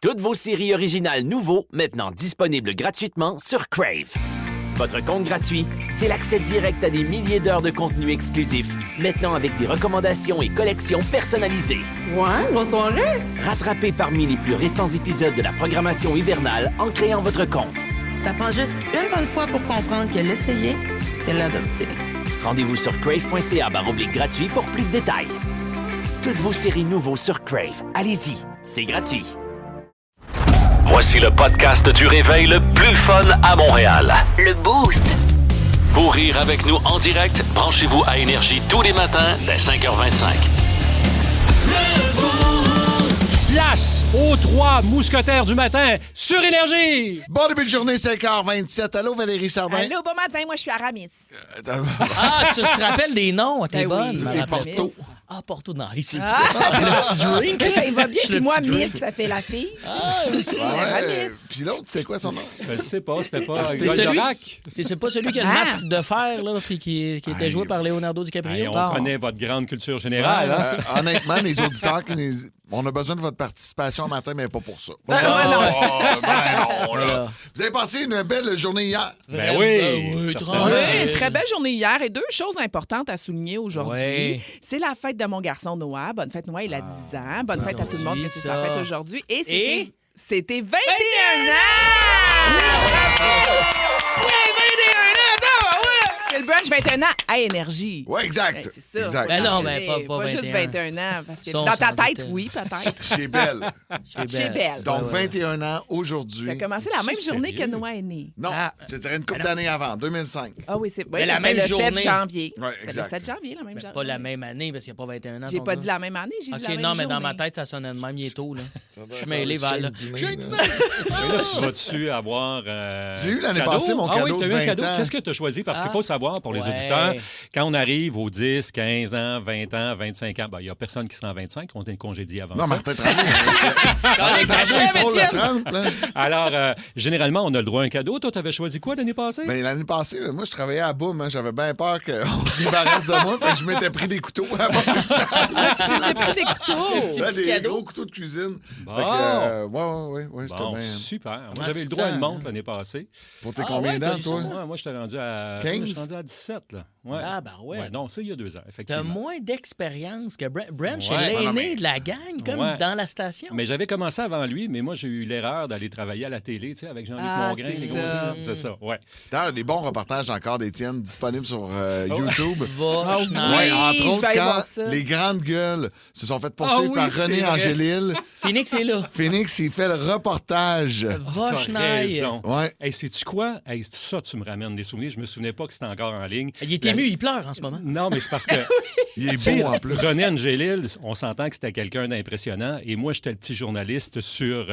Toutes vos séries originales nouveaux, maintenant disponibles gratuitement sur Crave. Votre compte gratuit, c'est l'accès direct à des milliers d'heures de contenu exclusif, maintenant avec des recommandations et collections personnalisées. Ouais, bonne soirée! Rattrapez parmi les plus récents épisodes de la programmation hivernale en créant votre compte. Ça prend juste une bonne fois pour comprendre que l'essayer, c'est l'adopter. Rendez-vous sur crave.ca/gratuit pour plus de détails. Toutes vos séries nouveaux sur Crave. Allez-y, c'est gratuit. Voici le podcast du réveil le plus fun à Montréal. Le Boost. Pour rire avec nous en direct, branchez-vous à Énergie tous les matins dès 5h25. Place aux 3 mousquetaires du matin sur Énergie! Bon début de journée, 5h27. Allô, Valérie Sardin? Allô, bon matin, moi je suis Aramis. Ah, tu te rappelles des noms? T'es Ben oui. bonne. T'es Porto. Ah, Porto, nice. Ah, Le petit drink. ça y va bien, Je suis puis le moi, petit Miss, drink. ça fait la fille. Ah, aussi. Ouais. Puis l'autre, c'est quoi son nom? Je sais pas, c'était pas C'est celui, Goldorak? c'est pas celui qui a le Ah. masque de fer, là, puis qui était joué par Leonardo DiCaprio. Hey, on Bon. connaît votre grande culture générale. Hein? Honnêtement, les auditeurs, on a besoin de votre participation matin, mais pas pour ça. non. Non, là. Voilà. Vous avez passé une belle journée hier? Ben oui, oui, certainement. Oui, très belle journée hier et deux choses importantes à souligner aujourd'hui. Ouais. C'est la fête de mon garçon Noah. Bonne fête, Noah, il a 10 ans. Bonne fête à tout le monde, que c'est sa ça. fête aujourd'hui. Et Et? c'était 21 ans! C'est le brunch 21 ans à Énergie. Oui, exact. Ben, c'est ça. Exact. Ben non, mais pas juste 21. 21 ans. Parce que Ça, on dans ta s'en tête, doutait. oui, peut-être. Chez Belle. Chez Belle. Donc, 21 ans aujourd'hui. Ça a commencé la même journée que sérieux? Noah est né. Non, Ah. je dirais une couple d'années avant, 2005. Ah oui, c'est Mais la c'était même le journée. 7 janvier. Ouais, C'était exact. le 7 janvier, la même Mais journée. pas la même année, parce qu'il n'y a pas 21 ans. J'ai ton pas gars. dit la même année, j'ai dit la OK, même non, mais dans ma journée. tête, ça sonnait de même, il est tôt, là. Je suis mêlé J'ai vers le là. dîner, J'ai là. Mais là, tu vas-tu avoir. J'ai eu l'année cadeau? passée mon Ah oui, cadeau t'as de eu un 20 cadeau. ans. Qu'est-ce que tu as choisi? Parce qu'il faut savoir pour les Ouais. auditeurs, quand on arrive aux 10, 15 ans, 20 ans, 25 ans, il n'y a personne qui sera en 25, on est congédié avant Non, ça. Martin Tremblay. Martin Tremblay, il faut le 30, là. Alors, généralement, on a le droit à un cadeau. Toi, tu avais choisi quoi l'année passée? Ben, l'année passée, moi, je travaillais à Boum. Hein. J'avais bien peur qu'on se débarrasse de moi. Fait que je m'étais pris des couteaux à Boum. J'ai pris des couteaux. Ouais, des cadeau. gros couteaux de cuisine. Bon. Fait que, ouais, j'étais Bon, bien. super. Moi, Ouais, j'avais tu le droit à te une sens, montre l'année passée. Pour tes Ah, combien ouais, d'ans, t'as toi? Ouais, moi, j'étais rendu à 15? moi, j'étais rendu à 17, là. Ouais. Ah, ben ouais. Non, c'est il y a 2 ans, T'as effectivement. moins d'expérience que Brent. Brent, Ouais. c'est Ah, non, mais- l'aîné de la gang, comme Ouais. dans la station. Mais j'avais commencé avant lui, mais moi, j'ai eu l'erreur d'aller travailler à la télé, tu sais, avec Jean-Luc Ah, Mongrain, c'est les gros ça. yeux. C'est ça, ouais. D'ailleurs, des bons reportages encore d'Étienne disponibles sur YouTube. Va, oui. Schneider. Ouais, je entre vais autres, aller quand voir ça. les grandes gueules se sont faites poursuivre oui, par c'est René vrai. Angélil, Phoenix est là. Phoenix, il fait le reportage. Va, T'as Schneider. raison. Ouais. Hey, sais-tu quoi? Hey, ça, tu me ramènes des souvenirs. Je me souvenais pas que c'était encore en ligne. Il est ému, il pleure en ce moment. Non, mais c'est parce que Il est tu sais, beau en plus. René Angélil, on s'entend que c'était quelqu'un d'impressionnant. Et moi, j'étais le petit journaliste sur tu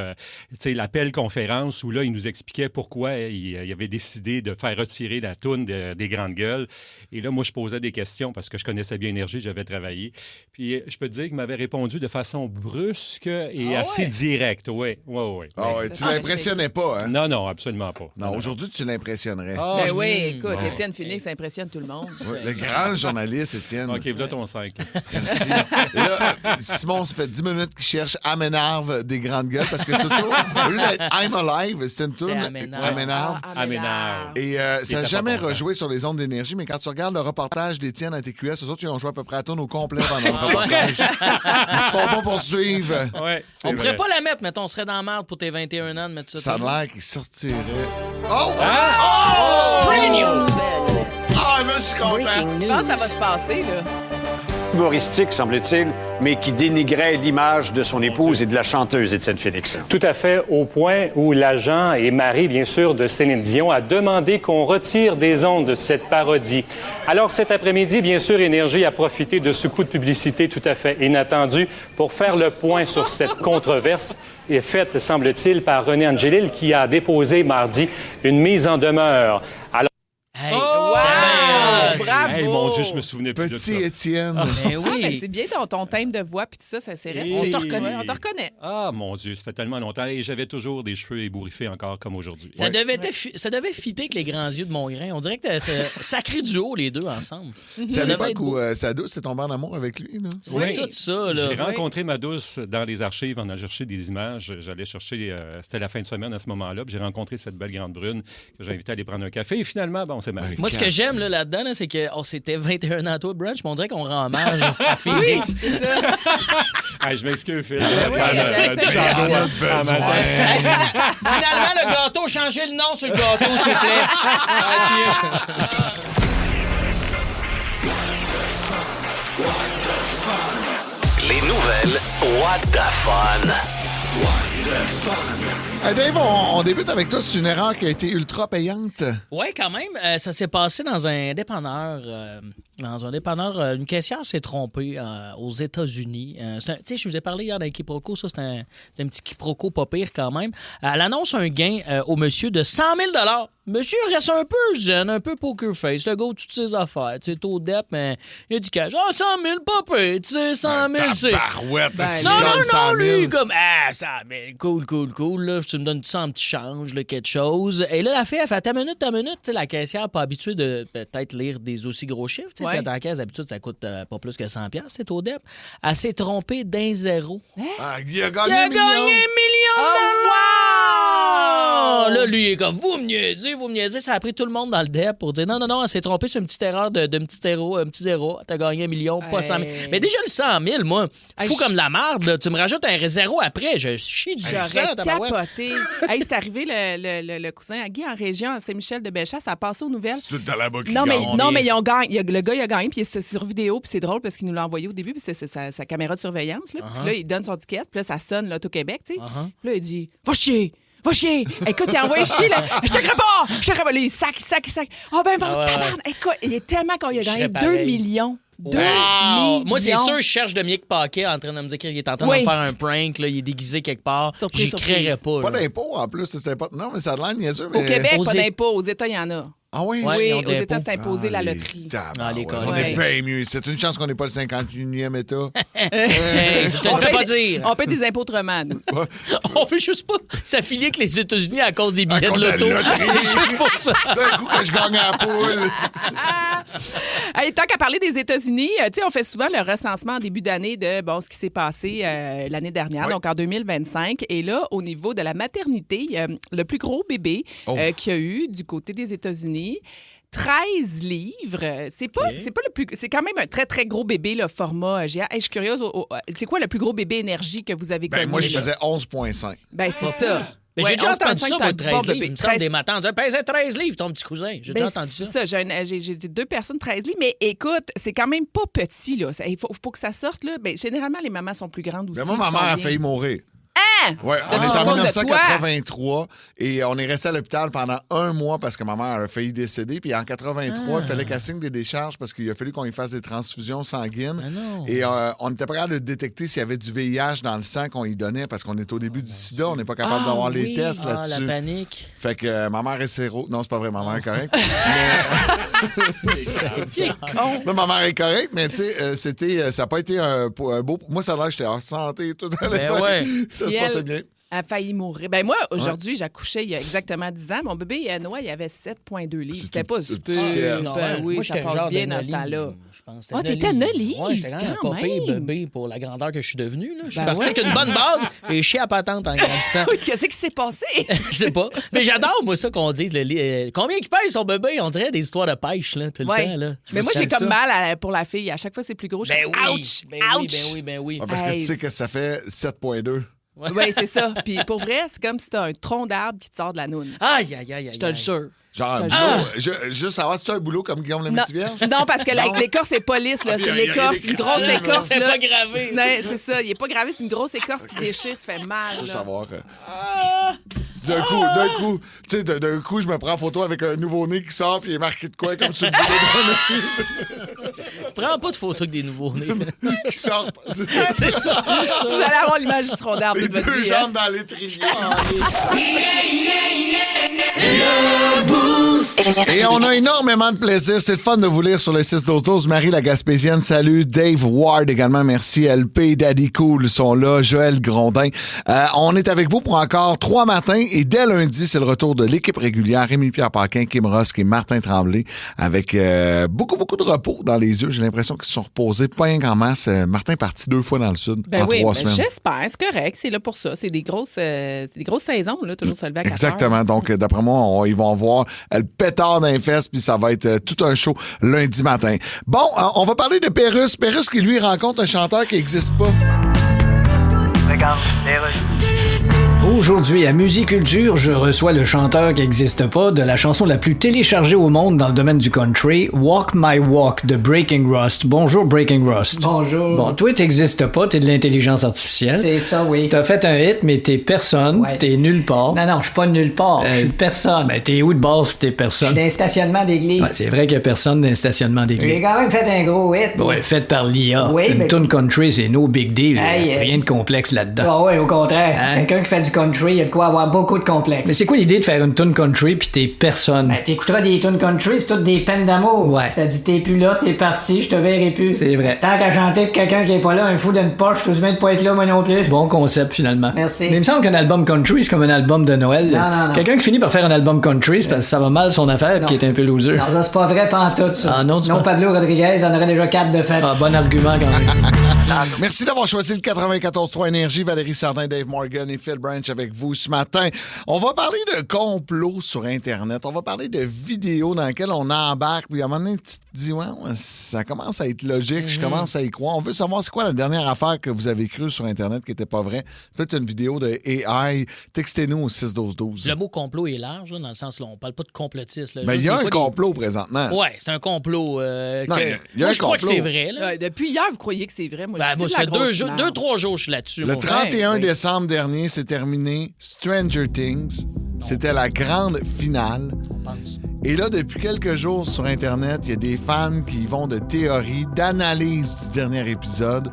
sais, l'appel conférence où là, il nous expliquait pourquoi il avait décidé de faire retirer la toune des grandes gueules. Et là, moi, je posais des questions parce que je connaissais bien Énergie, j'avais travaillé. Puis je peux te dire qu'il m'avait répondu de façon brusque et assez directe. Oui, oui, oui. Ah ouais, tu l'impressionnais pas, hein? Non, non, absolument pas. Non, aujourd'hui, tu l'impressionnerais. Ah, Ben je- oui, écoute, Étienne Phoenix impressionne tout le monde. Ouais, le grand journaliste, Étienne. OK, voilà ton 5. Merci. Et là, Simon, ça fait 10 minutes qu'il cherche Aménarve des grandes gueules parce que surtout, au lieu d'être I'm Alive, c'était une tourne Aménarve. Aménarve. Aménarve. Et ça n'a était jamais pas bon, rejoué sur les ondes d'énergie, mais quand tu regardes le reportage d'Étienne à TQS, eux autres, ils ont joué à peu près à tourne au complet pendant le reportage. Ils se font pas poursuivre. Ouais, c'est On vrai. pourrait pas la mettre, mettons, on serait dans la merde pour tes 21 ans de mettre ça. Ça a l'air qu'il sortirait. Oh! Nouvelle. Ah, là, je suis content. Breaking Je news. pense que ça va se passer, là. Humoristique, semble-t-il, mais qui dénigrait l'image de son épouse et de la chanteuse Étienne Félix. Tout à fait, au point où l'agent et mari, bien sûr, de Céline Dion a demandé qu'on retire des ondes de cette parodie. Alors cet après-midi, bien sûr, Énergie a profité de ce coup de publicité tout à fait inattendu pour faire le point sur cette controverse et faite, semble-t-il, par René Angélil qui a déposé mardi une mise en demeure. Alors, Hey, Wow! c'était bien hot. Bravo! Hey, mon Dieu, je me souvenais plus de ça. Petit Étienne. Ben oui. Ah, ben, c'est bien ton thème de voix puis tout ça, c'est resté. On te reconnaît. On te reconnaît. Ah, mon Dieu, ça fait tellement longtemps. Et j'avais toujours des cheveux ébouriffés encore comme aujourd'hui. Ça devait fitter avec les grands yeux de Mongrain. On dirait que c'est sacré duo, les deux ensemble. C'est à Ça devait l'époque être où beau. sa douce s'est tombée en amour avec lui. Là. C'est tout ça, là. J'ai rencontré ma douce dans les archives. On a cherché des images. J'allais chercher... c'était la fin de semaine à ce moment-là. Puis j'ai rencontré cette belle grande brune que j'ai invité à aller prendre un café. Et finalement, on s'est mariés. Moi, ce que j'aime là-dedans, c'est que c'était 21 ans à toi, Brunch, mais on dirait qu'on rend hommage à Félix. Oui, c'est ça. Hey, je m'excuse, Phil. exactement. Finalement, le gâteau, changez le nom sur le gâteau, s'il vous plaît. Les nouvelles What the Fun. Hey Dave, on débute avec toi. C'est une erreur qui a été ultra payante. Oui, quand même. Ça s'est passé dans un dépanneur. Une caissière s'est trompée aux États-Unis. Tu sais, je vous ai parlé hier d'un quiproquo. Ça, c'est un petit quiproquo pas pire quand même. Elle annonce un gain au monsieur de 100 000 $. Monsieur reste un peu zen, un peu poker face. Le gars, toutes ses affaires. Tu sais, taux dep, mais il a du cash. Ah, 100 000, pas pire. Tu sais, 100 000, c'est... Barouette, Non, lui, comme, 100 000, cool, là, tu me donnes ça en petit change, là, quelque chose. Et là, la fille, elle fait, ta minute, tu sais, la caissière, pas habituée de peut-être lire des aussi gros chiffres. Tu sais, Ouais. quand la caisse, d'habitude, ça coûte pas plus que 100$, c'est au dep. Elle s'est trompée d'un zéro. Ah, il a Il gagné a un million. gagné $1 million! Là, lui, il est comme, vous me niaisez. Ça a pris tout le monde dans le dep pour dire, non, elle s'est trompée sur une petite erreur de un petit zéro. T'as gagné $1 million, pas 100 000. Mais déjà, le 100 000, moi, fou comme la marde, là. Tu me rajoutes un zéro après, je chie du sang, J'aurais tabarouette. capoté. Hey, c'est arrivé le cousin à Guy en région, à Saint-Michel de Bellechasse, ça a passé aux nouvelles. C'est dans la boucle. Non, mais ils ont gagné. Le gars, il a gagné, puis c'est sur vidéo, puis c'est drôle parce qu'il nous l'a envoyé au début, puis c'est sa caméra de surveillance. Là. Puis là, il donne son ticket, puis là, ça sonne l'Auto-Québec, tu sais. Puis là, il dit « Va chier! Va chier! » Écoute, il a envoyé chier, là. « Je te crée pas! Je te crée pas! » Là, il sac. Ah ben, tabarnak! Écoute, il est tellement qu'on a gagné 2 millions. 2 millions. Moi, c'est sûr, je cherche Dominique Paquet en train de me dire qu'il est en train de me faire un prank, là, il est déguisé quelque part. Surprise, J'y créerais pas. Pas là. d'impôt, en plus. C'était pas... Non, mais ça a l'air niaiseux. Mais... Au Québec, Aux pas d'impôt. Aux États, il y en a. Ah oui? Ouais, Oui, ils ont aux d'impôt. États, c'est imposé la loterie. les connes. On Ouais. est bien mieux. C'est une chance qu'on n'est pas le 51e État. Hey, je te le fais pas dire. On paie des impôts autrement, nous. On fait juste pas s'affilier avec les États-Unis à cause des billets À cause de de l'auto. la loterie. C'est juste pour ça. D'un coup, que je gagne à la poule. Hey, tant qu'à parler des États-Unis, tu sais, on fait souvent le recensement en début d'année de ce qui s'est passé l'année dernière, donc en 2025. Et là, au niveau de la maternité, le plus gros bébé qu'il y a eu du côté des États-Unis, 13 livres. C'est pas le plus. C'est quand même un très, très gros bébé, le format géant. Hey, je suis curieuse. C'est quoi le plus gros bébé énergie que vous avez connu? Ben, moi, je faisais 11,5. Ben, c'est ça. Mais Ouais, j'ai déjà 11,5, entendu ça, c'est moi, un 13 bon livres. bébé. Il me semble des matins. On dirait, pèsait 13 livres, ton petit cousin. J'ai déjà entendu C'est ça. ça. J'ai 2 personnes, 13 livres. Mais écoute, c'est quand même pas petit, là. Il faut que ça sorte, là. Ben, généralement, les mamans sont plus grandes aussi. Mais moi, ma sont mère a bien. failli mourir. Hein? Ouais, on Ah, est à en cause de 1983 et on est resté à l'hôpital pendant 1 mois parce que ma mère a failli décéder. Puis en 83, il fallait qu'elle signe des décharges parce qu'il a fallu qu'on y fasse des transfusions sanguines. Et on n'était pas capable de détecter s'il y avait du VIH dans le sang qu'on y donnait parce qu'on est au début du sida. On n'est pas capable d'avoir les tests là-dessus. La panique. Fait que ma mère est séro. Non, c'est pas vrai, ma mère est correcte. Non, ma mère est correcte, mais tu sais, ça n'a pas été un beau. Moi, ça a l'air que j'étais en santé tout à l'époque. ouais. Ça se Puis passait elle bien. a failli mourir. Ben moi, aujourd'hui, j'ai accouché il y a exactement 10 ans. Mon bébé, Noah, il avait 7,2 livres. C'était pas super. Oui, Moi, ça j'étais passe genre bien de dans ce Nolly. temps-là. Je pense Ah, t'étais Nolly? Ouais, j'étais quand même Quand pas pire même. bébé pour la grandeur que je suis devenu. Là. Je suis Ben parti ouais. avec une bonne base et chier à patente en grandissant. Oui, qu'est-ce qui s'est passé? Je sais pas. Mais j'adore, moi, ça qu'on dit. Combien il pèse son bébé? On dirait des histoires de pêche, là, tout le Ouais. temps. Là. Mais moi, j'ai J'aime comme ça. mal pour la fille. À chaque fois, c'est plus gros. Je Ben fais, oui. ouch! Ben ouch! oui, ben oui. Ah, parce que Hey, tu sais que ça fait 7,2. Oui, c'est ça. Puis pour vrai, c'est comme si t'as un tronc d'arbre qui te sort de la noune. Aïe, aïe, aïe, aïe. Je te le jure. Genre un Ah! boulot. Juste savoir si tu as un boulot comme Guillaume la Non, Métivierge? non, parce que l'écorce n'est pas lisse. Là. Ah, C'est il y a l'écorce, des une grosse cracks, écorce. C'est là. pas gravé. Non, c'est ça. Il n'est pas gravé. C'est une grosse écorce qui déchire. Ça fait mal. Juste là. savoir. D'un coup, tu sais, d'un coup, je me prends en photo avec un nouveau-né qui sort puis il est marqué de quoi comme sur le boulot Prends pas de photos avec des nouveaux-nés. qui sortent. C'est ça. Vous allez avoir l'image du tronc d'arbre Les toute votre deux vie, hein. jambes dans l'étrier. 6-12-12. Et on a énormément de plaisir. C'est le fun de vous lire sur le 6-12-12. Marie la Gaspésienne, salut. Dave Ward également, merci. LP, Daddy Cool sont là. Joël Grondin. On est avec vous pour encore 3 matins. Et dès lundi, c'est le retour de l'équipe régulière. Rémi-Pierre Paquin, Kim Rosk et Martin Tremblay. Avec beaucoup de repos dans les yeux. J'ai l'impression qu'ils se sont reposés pas rien qu'en masse. Martin parti 2 fois dans le sud en 3 semaines. J'espère. C'est correct. C'est là pour ça. C'est des grosses saisons, là, toujours se lever à 4 Exactement. heures. Donc, d'après moi, ils vont voir le pétard d'un fest, puis ça va être tout un show lundi matin. Bon, on va parler de Pérusse. Pérusse qui, lui, rencontre un chanteur qui n'existe pas. Regarde, Aujourd'hui, à Musiculture, je reçois le chanteur qui n'existe pas de la chanson la plus téléchargée au monde dans le domaine du country, Walk My Walk de Breaking Rust. Bonjour, Breaking Rust. Bonjour. Bon, toi, t'existes pas, t'es de l'intelligence artificielle. C'est ça, oui. T'as fait un hit, mais t'es personne, Ouais. t'es nulle part. Non, je suis pas nulle part. Je suis personne. Ben, t'es où de base si t'es Je personne? suis dans un stationnement d'église. Ouais, c'est vrai qu'il y a personne dans un stationnement J'ai d'église. quand même fait un gros hit. Ouais, fait par l'IA. Oui, Une mais- tune country, c'est no big deal. Hey, Rien de complexe là-dedans. Ah ouais, au contraire. Hein? Quelqu'un qui fait du country, il a de quoi avoir beaucoup de complexes. Mais c'est quoi l'idée de faire une tune country pis t'es personne? Ben, t'écouteras des tunes country, c'est toutes des peines d'amour. Ouais. Ça dit t'es plus là, t'es parti, je te verrai plus. C'est vrai. Tant qu'à chanter pour quelqu'un qui est pas là, un fou d'une poche, je suis bien de pas être là, moi non plus. Bon concept, finalement. Merci. Mais il me semble qu'un album country, c'est comme un album de Noël. Non. Quelqu'un qui finit par faire un album country, c'est parce que ça va mal son affaire Non. qui est un peu loser. Non, ça c'est pas vrai pantoute, ça. Ah non, tu Sinon, penses? Pablo Rodriguez en aurait déjà 4 de fait. Ah, bon argument quand même. Merci d'avoir choisi le 94.3 Énergie. Valérie Sardin, Dave Morgan et Phil Branch avec vous ce matin. On va parler de complots sur Internet. On va parler de vidéos dans lesquelles on embarque. Puis à un moment donné, tu te dis, ouais, ça commence à être logique. Je commence à y croire. On veut savoir c'est quoi la dernière affaire que vous avez crue sur Internet qui n'était pas vraie. Peut-être une vidéo de AI. Textez-nous au 6-12-12. Le mot complot est large, là, dans le sens là, on parle pas de complotiste. Là. Mais Juste il y a des un fois, complot présentement. Ouais, c'est un complot. Non, que- il y a moi, un je crois que complot. c'est vrai. Là. Ouais, depuis hier, vous croyez que c'est vrai? Moi, Ben, je moi, dis ça de fait la grosse merde. 2-3 jours que je suis là-dessus. Le moi. 31 oui. décembre dernier, c'est terminé Stranger Things. C'était la grande finale. On pense. Et là, depuis quelques jours sur Internet, il y a des fans qui vont de théories, d'analyses du dernier épisode,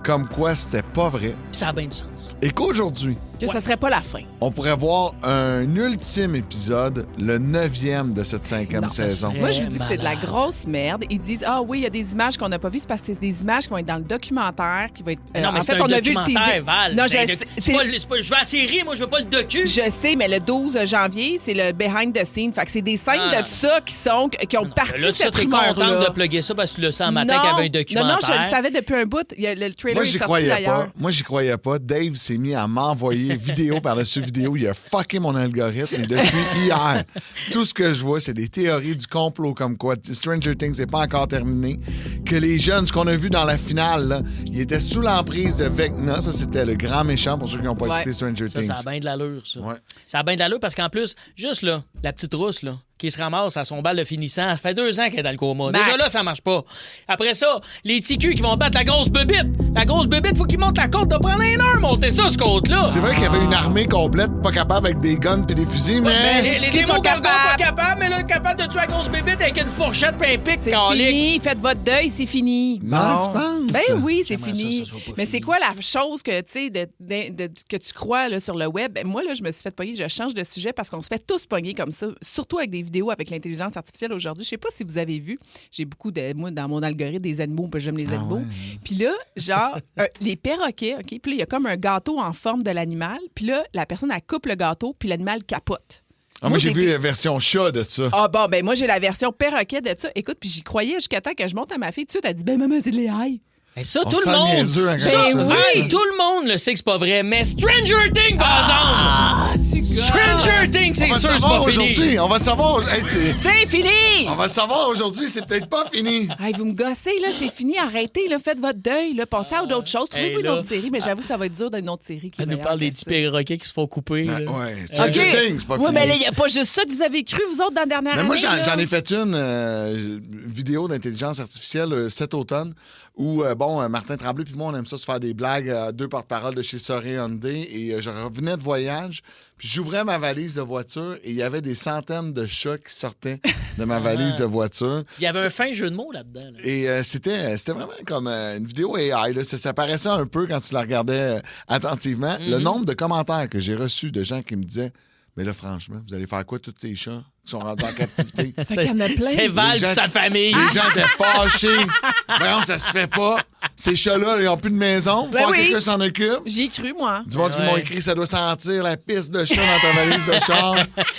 comme quoi c'était pas vrai. Ça a bien du sens. Et qu'aujourd'hui, Que ça serait pas la fin. on pourrait voir un ultime épisode, le 9e de cette 5e saison. Moi, je vous dis que c'est de la malade. grosse merde. Ils disent, ah oui, il y a des images qu'on n'a pas vues. C'est parce que c'est des images qui vont être dans le documentaire, qui va être. Non, mais en c'est fait, un on a vu le documentaire, teaser. Val. Non, C'est un je sais. c'est pas le- c'est pas- je veux la série, moi, je veux pas le docu. Je sais, mais le 12 janvier, c'est le behind the scenes. Fait que c'est des scènes Ah. de ça qui ont parti Là, tu cette serais contente rumeur-là. de plugger ça parce que tu le sais un matin qu'il y avait un documentaire. Non, je le savais depuis un bout. Le trailer Moi, est j'y sorti croyais d'ailleurs. pas. Moi, j'y croyais pas. Dave s'est mis à m'envoyer vidéo par-dessus vidéo. Il a fucké mon algorithme. Et depuis hier, tout ce que je vois, c'est des théories du complot comme quoi Stranger Things n'est pas encore terminé. Que les jeunes, ce qu'on a vu dans la finale, là, ils étaient sous l'emprise de Vecna. Ça, c'était le grand méchant pour ceux qui n'ont pas Ouais. écouté Stranger Ça, Things. ça a bien de l'allure, ça. Ouais. Ça a bien de l'allure parce qu'en plus, juste là, la petite rousse, là, qui se ramasse à son bal de finissant, ça fait 2 ans qu'elle est dans le coma. Max. Déjà là, ça marche pas. Après ça, les TQ qui vont battre la grosse bébite. La grosse bébite, faut qu'ils montent la côte. De prendre 1 heure monter ça, ce côte-là. C'est vrai qu'il y avait une armée complète, pas capable avec des guns et des fusils, mais... Les démons sont gargons pas capables. capables, mais là, capable de tuer la grosse bébite avec une fourchette pis un pic, C'est calique. fini, faites votre deuil, c'est fini. Non, tu penses? Ben oui, c'est J'aimerais fini. ça soit pas Mais fini. c'est quoi la chose que tu sais que tu crois là, sur le web? Ben, moi, là, je me suis fait pogner, je change de sujet parce qu'on se fait tous pogner comme ça, surtout avec des vidéos avec l'intelligence artificielle aujourd'hui. Je sais pas si vous avez vu, j'ai beaucoup moi, dans mon algorithme des animaux, parce que j'aime les animaux. Puis là, genre, les perroquets, OK? Puis là, il y a comme un gâteau en forme de l'animal. Puis là, la personne, elle coupe le gâteau, puis l'animal capote. Ah, moi, j'ai vu la version chat de ça. Ah bon, ben moi, j'ai la version perroquet de ça. Écoute, puis j'y croyais jusqu'à temps que je monte à ma fille. Tu sais, elle dit, ben maman, c'est de l'AI. Et ça, On tout sent le monde. niaiseux, hein, quand Ça, on se dit hey, ça. tout le monde le sait que c'est pas vrai, mais Stranger Things, par exemple. Stranger Things, c'est On va sûr, c'est savoir pas fini. aujourd'hui. On va savoir... Hey, C'est fini! on va savoir aujourd'hui, c'est peut-être pas fini. Hey, vous me gossez, là, c'est fini, arrêtez, là, faites votre deuil, là, passez à d'autres choses. Trouvez-vous hey, une là, autre série, mais j'avoue que ça va être dur d'une autre série qui est Elle nous meilleure parle des que petits ça. perroquets qui se font couper. Ben, là. ouais, OK. Stranger Things, c'est pas Oui, fini. mais là, il n'y a pas juste ça que vous avez cru, vous autres, dans la dernière Mais année. moi, là. j'en ai fait une vidéo d'intelligence artificielle cet automne où, Martin Tremblay puis moi, on aime ça se faire des blagues à 2 porte-parole de chez Soré Hyundai et je revenais de voyage, puis j'ouvrais ma valise de voiture et il y avait des centaines de chats qui sortaient de ma valise de voiture. Il y avait un fin jeu de mots là-dedans. là. Et c'était vraiment comme une vidéo AI. Là. Ça paraissait un peu quand tu la regardais attentivement. Le nombre de commentaires que j'ai reçus de gens qui me disaient Mais là, franchement, vous allez faire quoi, tous ces chats qui sont rendus en captivité? Fait qu'il y en a plein. C'est Val Les gens- et sa famille. Les gens étaient fâchés. Non, ça se fait pas. Ces chats-là, ils n'ont plus de maison. Faut Ben que oui. quelqu'un s'en occupe. J'y ai cru, moi. Du monde qui m'ont écrit, ça doit sentir la pisse de chat dans ta valise de char.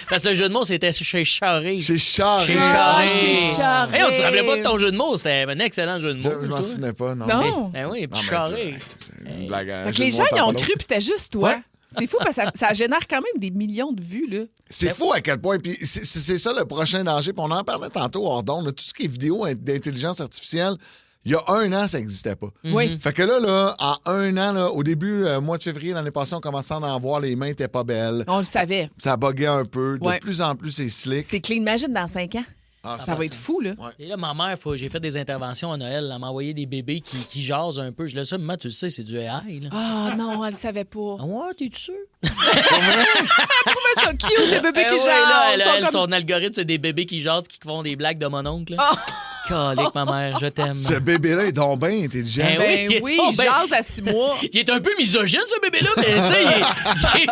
Parce que le jeu de mots, c'était chez Charest. Chez Charest. Chez Ah, Charest. chez Charest. Hey, on ne se rappelait pas de ton jeu de mots. C'était un excellent jeu de mots. Je m'en toi. souvenais pas, non. Non. Ben oui, Non, puis mais Charest. c'est une blague. Fait que les gens, ils ont cru, puis c'était juste toi. Ouais. C'est fou parce que ça génère quand même des millions de vues, là. C'est fou à quel point. Puis c'est ça le prochain danger. Puis on en parlait tantôt hors d'onde. Tout ce qui est vidéo d'intelligence artificielle, il y a 1 an, ça n'existait pas. Oui. Fait que là, en 1 an, là, au début, mois de février l'année passée, on commençait à en voir, les mains n'étaient pas belles. On le savait. Ça buguait un peu. De Ouais. plus en plus, c'est slick. C'est clean. Imagine dans 5 ans. Ah, Ça va être fou, là. Et là, ma mère, j'ai fait des interventions à Noël. Elle m'a envoyé des bébés qui jasent un peu. Je l'ai dit, maman, tu le sais, c'est du AI. Là. Ah non, elle le savait pas. Ah ouais, t'es-tu sûr? Elle trouvait ça cute, des bébés qui ouais, jasent. là, Ils sont elle, comme- son algorithme, c'est des bébés qui jasent, qui font des blagues de mon oncle. Ah! Calique, ma mère, je t'aime. Ce bébé-là est donc bien intelligent. Ben Ben il est oui, donc il ben- jase à 6 mois. Il est un peu misogyne, ce bébé-là, mais tu sais, il est...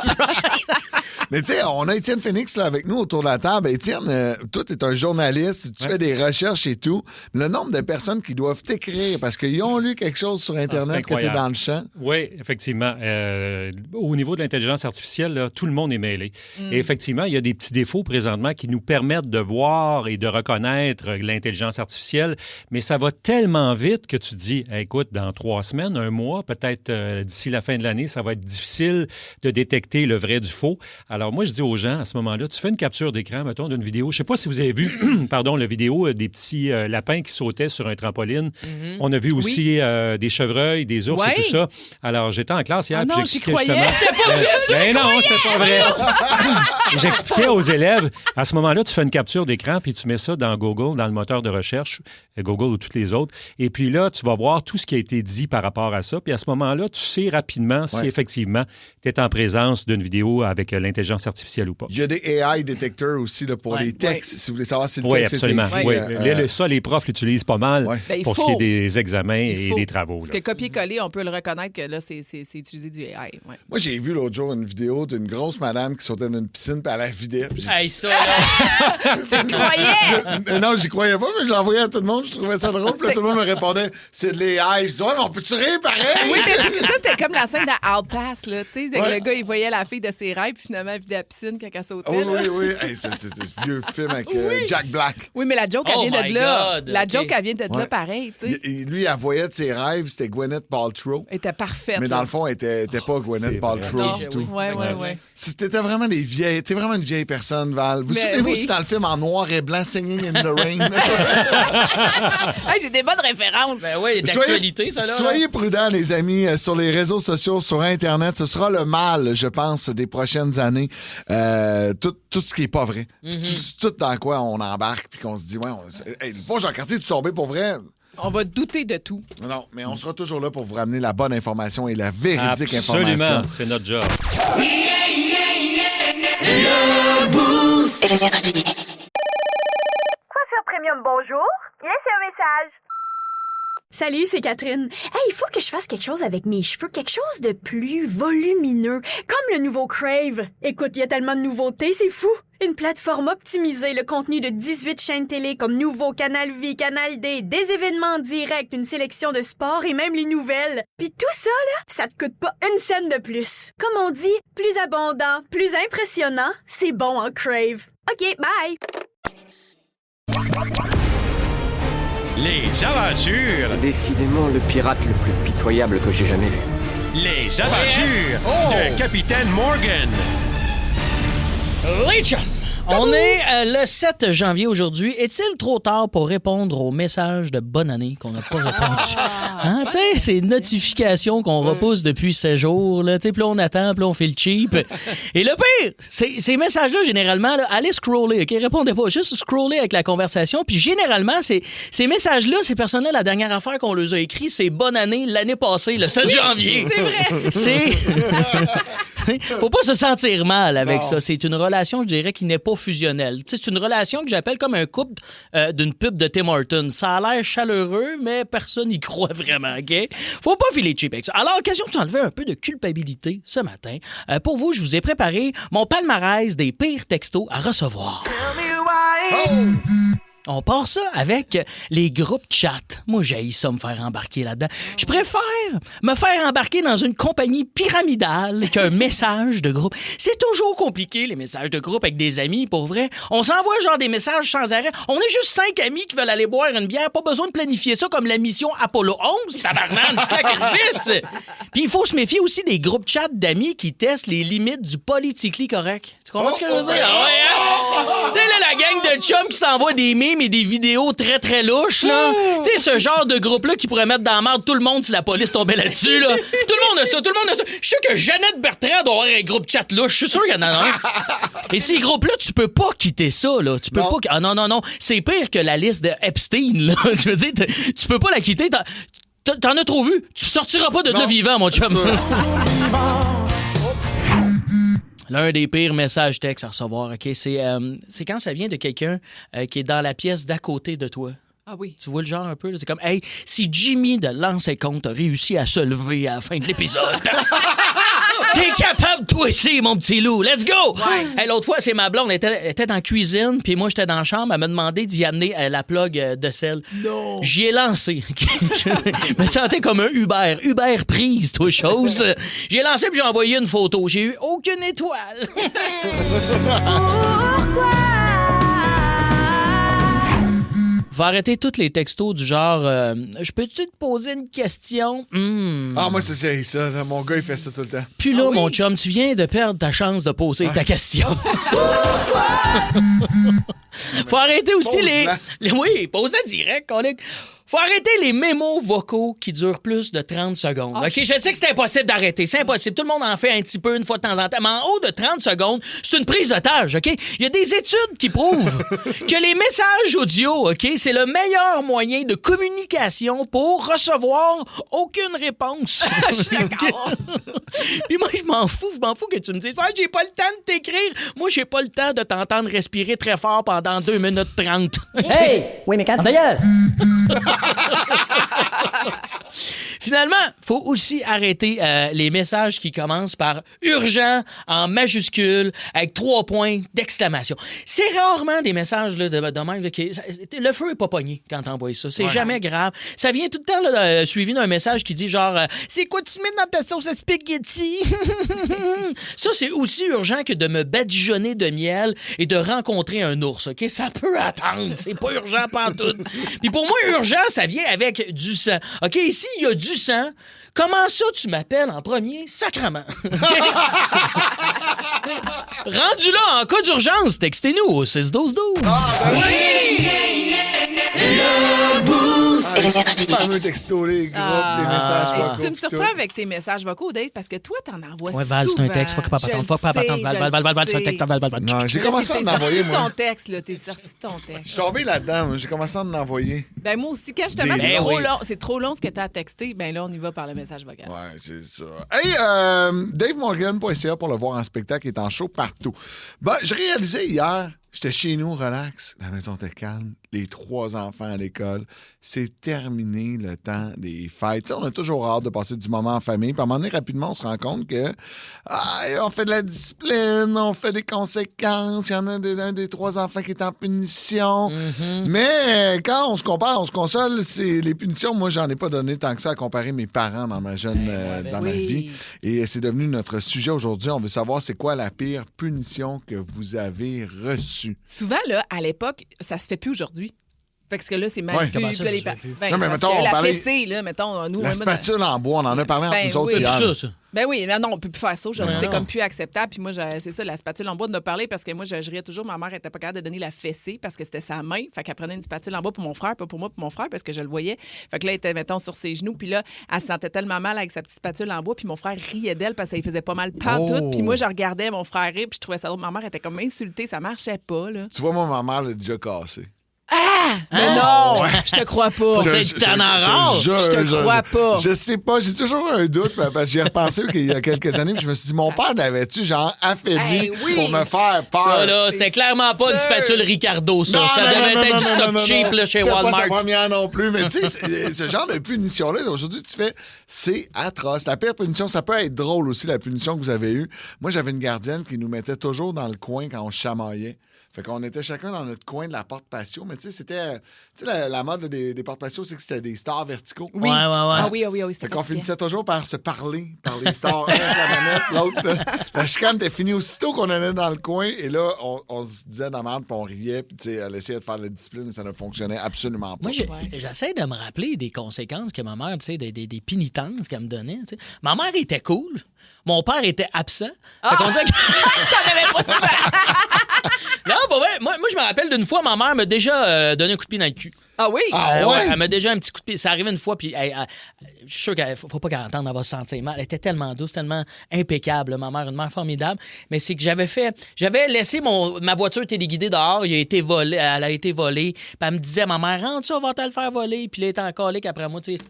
Mais tu sais, on a Étienne Phoenix là, avec nous autour de la table. Étienne, toi, tu es un journaliste, tu fais des recherches et tout. Le nombre de personnes qui doivent t'écrire parce qu'ils ont lu quelque chose sur Internet que tu es dans le champ. Oui, effectivement. Au niveau de l'intelligence artificielle, là, tout le monde est mêlé. Et effectivement, il y a des petits défauts présentement qui nous permettent de voir et de reconnaître l'intelligence artificielle, mais ça va tellement vite que tu te dis, hey, écoute, dans 3 semaines, 1 mois, peut-être d'ici la fin de l'année, ça va être difficile de détecter le vrai du faux. Alors moi, je dis aux gens, à ce moment-là, tu fais une capture d'écran, mettons, d'une vidéo. Je ne sais pas si vous avez vu, pardon, la vidéo des petits lapins qui sautaient sur un trampoline. On a vu aussi des chevreuils, des ours et tout ça. Alors, j'étais en classe hier, Ah puis non, j'y j'expliquais croyais. justement... C'était pas vrai, Ben non, c'était pas vrai. J'expliquais aux élèves, à ce moment-là, tu fais une capture d'écran, puis tu mets ça dans Google, dans le moteur de recherche, Google ou toutes les autres. Et puis là, tu vas voir tout ce qui a été dit par rapport à ça. Puis à ce moment-là, tu sais rapidement si effectivement tu es en présence d'une vidéo avec l'intelligence artificielle ou pas. Il y a des AI détecteurs aussi là, pour les textes, si vous voulez savoir si le Oui, texte absolument. est écrit. Oui. Ça, les profs l'utilisent pas mal Ben, il pour ce faut. qui est des examens Il et faut. des travaux. Parce là. que copier-coller, on peut le reconnaître que là, c'est utiliser du AI. Ouais. Moi, j'ai vu l'autre jour une vidéo d'une grosse madame qui sautait dans une piscine puis elle la vidait. Puis j'ai dit, Hey, ça, là... Tu croyais? non, j'y croyais pas, mais je l'envoyais à tout le monde. Je trouvais ça drôle. Puis là, tout le monde me répondait, c'est de l'AI. Je dis, ouais, mais on peut-tu rire pareil? Oui, mais ça, c'était comme la scène de Outpass, là. Tu sais, le gars, il voyait la fille de ses rêves, puis finalement, elle vidait la piscine quand elle sautait. Oui, là. oui, oui. Hey, c'est ce vieux film avec Jack Black. Oui, mais la joke, elle Oh vient my de là. God, La OK. joke, elle vient de là, Ouais. pareil, tu sais. Lui, elle voyait de ses rêves, c'était Gwyneth Paltrow. Elle était parfaite. Mais dans le fond, elle était pas Gwyneth c'est Paltrow non, du tout. ouais, ouais, ouais. Si t'étais vraiment des vieilles, t'es vraiment une vieille personne, Val. Vous Mais souvenez-vous oui. aussi dans le film en noir et blanc, Singing in the Rain? Hey, j'ai des bonnes références. Ben oui, d'actualité, ça, là. Soyez prudents, les amis, sur les réseaux sociaux, sur Internet. Ce sera le mal, je pense, des prochaines années. Tout ce qui est pas vrai. Tout dans quoi on embarque puis qu'on se dit, ouais, hey, bon, Jean-Cartier, tu tombé pour vrai? On va douter de tout. Non, mais on sera toujours là pour vous ramener la bonne information et la véridique information. Absolument, c'est notre job. Coiffure Premium, bonjour. Laissez un message. Salut, c'est Catherine. Hey, il faut que je fasse quelque chose avec mes cheveux, quelque chose de plus volumineux, comme le nouveau Crave. Écoute, il y a tellement de nouveautés, c'est fou. Une plateforme optimisée, le contenu de 18 chaînes télé comme Nouveau, Canal Vie, Canal D, des événements en direct, une sélection de sports et même les nouvelles. Puis tout ça, là, ça te coûte pas une scène de plus. Comme on dit, plus abondant, plus impressionnant, c'est bon en Crave. OK, bye! Les aventures, Décidément le pirate le plus pitoyable que j'ai jamais vu. les aventures de Capitaine Morgan. Les chums, on est le 7 janvier aujourd'hui. Est-il trop tard pour répondre aux messages de bonne année qu'on n'a pas répondu? Hein, tu sais, ces notifications qu'on repousse depuis 16 jours, là, tu sais, puis là, on attend, puis là, on fait le cheap. Et le pire, ces messages-là, généralement, là, allez scroller, OK? Répondez pas, juste scroller avec la conversation. Puis généralement, ces messages-là, ces personnes-là, la dernière affaire qu'on leur a écrit, c'est bonne année l'année passée, le 7 janvier. C'est vrai. Faut pas se sentir mal avec ça. C'est une relation, je dirais, qui n'est pas pas fusionnel. Tu sais, c'est une relation que j'appelle comme un couple d'une pub de Tim Hortons. Ça a l'air chaleureux, mais personne n'y croit vraiment, OK? Faut pas filer cheap avec ça. Alors, question de t'enlever un peu de culpabilité ce matin, pour vous, je vous ai préparé mon palmarès des pires textos à recevoir. On part ça avec les groupes chat. Moi, j'haïs ça me faire embarquer là-dedans. Je préfère me faire embarquer dans une compagnie pyramidale qu'un message de groupe. C'est toujours compliqué, les messages de groupe avec des amis, pour vrai. On s'envoie genre des messages sans arrêt. On est juste 5 amis qui veulent aller boire une bière. Pas besoin de planifier ça comme la mission Apollo 11, tabarnak, slack and vis. Puis il faut se méfier aussi des groupes chat d'amis qui testent les limites du politically correct. Tu comprends ce que je veux dire? Tu sais, là, la gang de chums qui s'envoient des mimes et des vidéos très, très louches, là. Tu sais, ce genre de groupe-là qui pourrait mettre dans la merde tout le monde si la police tombait là-dessus, là. Tout le monde a ça, tout le monde a ça. Je suis sûr que Jeannette Bertrand doit avoir un groupe chat louche. Je suis sûr qu'il y en a un. Et ces groupes-là, tu peux pas quitter ça, là. Tu peux pas... Ah non. C'est pire que la liste de Epstein, là. Je veux dire, tu peux pas la quitter. T'en as trop vu. Tu sortiras pas de là vivant, mon chum. L'un des pires messages textes à recevoir, OK, c'est quand ça vient de quelqu'un qui est dans la pièce d'à côté de toi. Ah oui. Tu vois le genre un peu? Là? C'est comme, hey, si Jimmy de Lance et Compte a réussi à se lever à la fin de l'épisode... T'es capable, toi aussi, mon petit loup. Let's go! Ouais. Hey, l'autre fois, c'est ma blonde. Elle était dans la cuisine, puis moi, j'étais dans la chambre. Elle m'a demandé d'y amener la plug de sel. Non! J'y ai lancé. Je me sentais comme un Uber. Uber prise, toi, chose. J'ai lancé, puis j'ai envoyé une photo. J'ai eu aucune étoile. Pourquoi? Va arrêter tous les textos du genre je peux-tu te poser une question? Ah, moi, c'est ça. Mon gars, il fait ça tout le temps. Puis là, mon chum, tu viens de perdre ta chance de poser ta question. Faut arrêter aussi Oui, pose-la direct, collègue. Faut arrêter les mémos vocaux qui durent plus de 30 secondes. OK, je sais que c'est impossible d'arrêter. C'est impossible. Tout le monde en fait un petit peu une fois de temps en temps. Mais en haut de 30 secondes, c'est une prise d'otage, OK? Il y a des études qui prouvent que les messages audio, OK, c'est le meilleur moyen de communication pour recevoir aucune réponse. Je suis d'accord. Puis moi, je m'en fous que tu me dises « j'ai pas le temps de t'écrire. » Moi, j'ai pas le temps de t'entendre respirer très fort pendant 2 minutes 30. Hey! Oui, mais quand d'ailleurs? Finalement, faut aussi arrêter les messages qui commencent par « urgent » en majuscule avec 3 points d'exclamation. C'est rarement des messages là, de même. Là, le feu est pas pogné quand t'envoies ça. C'est jamais grave. Ça vient tout le temps là, suivi d'un message qui dit genre « c'est quoi tu mets dans ta sauce à spaghetti? » Ça, c'est aussi urgent que de me badigeonner de miel et de rencontrer un ours. OK? Ça peut attendre. C'est pas urgent pantoute. Puis pour moi, urgent, ça vient avec du sang. OK? Ici, il y a du sang. Comment ça, tu m'appelles en premier? Sacrement. Rendu là, en cas d'urgence, textez-nous au 6-12-12. Le boost. Le fameux texto, les groupes, les messages vocaux. Tu me surprends avec tes messages vocaux, Dave, parce que toi, t'en envoies souvent. Val, c'est un texte. Faut pas attendre. Val, c'est un texte. Non, j'ai commencé à en envoyer, moi. T'es sorti de ton texte, là. T'es sorti de ton texte. Je suis tombé là-dedans. J'ai commencé à en envoyer. Ben, moi aussi, quand je te mets, c'est trop long ce que t'as à texter, ben là, on y va par le message vocal. Ouais, c'est ça. Hey, DaveMorgan.ca pour le voir en spectacle est en show partout. Ben, je réalisais hier, j'étais chez nous, relax, la maison était calme, les 3 enfants à l'école. C'est terminé le temps des fêtes. T'sais, on a toujours hâte de passer du moment en famille. Puis à un moment donné, rapidement, on se rend compte que on fait de la discipline, on fait des conséquences. Il y en a un des 3 enfants qui est en punition. Mm-hmm. Mais quand on se compare, on se console, c'est les punitions. Moi, j'en ai pas donné tant que ça à comparer mes parents dans ma jeune ma vie. Et c'est devenu notre sujet aujourd'hui. On veut savoir c'est quoi la pire punition que vous avez reçue. Souvent, là, à l'époque, ça se fait plus aujourd'hui. Parce que là, c'est mal vu. Non, mais mettons, on parlait... fessée, là, mettons... Nous, la spatule en bois, on en a parlé entre nous autres hier. Ça. Ben oui, non, on peut plus faire ça aujourd'hui. C'est comme plus acceptable. Puis moi, c'est ça, la spatule en bois, de me parler parce que moi, je riais toujours. Ma mère était pas capable de donner la fessée parce que c'était sa main. Fait qu'elle prenait une spatule en bois pour mon frère, pas pour moi, pour mon frère, parce que je le voyais. Fait que là, elle était, mettons, sur ses genoux. Puis là, elle se sentait tellement mal avec sa petite spatule en bois. Puis mon frère riait d'elle parce qu'il faisait pas mal pantoute. Puis moi, je regardais mon frère rire. Puis je trouvais ça drôle. Ma mère était comme insultée. Ça marchait pas, là. Tu vois, moi, ma mère l'a déjà cassé. Ah! Mais non! Je te crois pas. C'est tannant rare. Je te crois pas. Je sais pas, j'ai toujours un doute, parce que j'y ai repensé il y a quelques années, puis je me suis dit, mon père l'avait-tu, genre, affaibli pour me faire peur? Ça, là, c'était clairement pas une spatule Ricardo, ça. Ça devait être du stock cheap là, chez Walmart. C'est pas sa première non plus, mais tu sais, ce genre de punition-là, aujourd'hui, tu fais, c'est atroce. La pire punition, ça peut être drôle aussi, la punition que vous avez eue. Moi, j'avais une gardienne qui nous mettait toujours dans le coin quand on chamaillait. Fait qu'on était chacun dans notre coin de la porte patio, mais tu sais, c'était... Tu sais, la mode des portes patio, c'est que c'était des stars verticaux. Oui. Ouais. Ah oui, Fait qu'on finissait toujours par se parler, par les stars. Un avec la manette, l'autre. La chicane était finie aussitôt qu'on allait dans le coin, et là, on se disait dans la merde, puis on riait, puis tu sais, elle essayait de faire la discipline, mais ça ne fonctionnait absolument pas. Moi, j'essaie de me rappeler des conséquences que ma mère, tu sais, des pénitences qu'elle me donnait. Tu sais. Ma mère était cool, mon père était absent. Fait qu'on disait que... T'en avais pas souvent! Non, pour vrai, moi, je me rappelle d'une fois, ma mère m'a déjà donné un coup de pied dans le cul. Ah oui? Ouais, elle m'a déjà un petit coup de pied. Ça arrivait une fois, puis je suis sûr qu'il ne faut pas qu'elle entende, elle va se sentir mal. Elle était tellement douce, tellement impeccable, ma mère, une mère formidable. Mais c'est que j'avais laissé ma voiture téléguidée dehors, elle a été volée. Puis elle me disait, ma mère, rentre ça, on va te le faire voler. Puis là, elle était encore là qu'après moi, tu sais...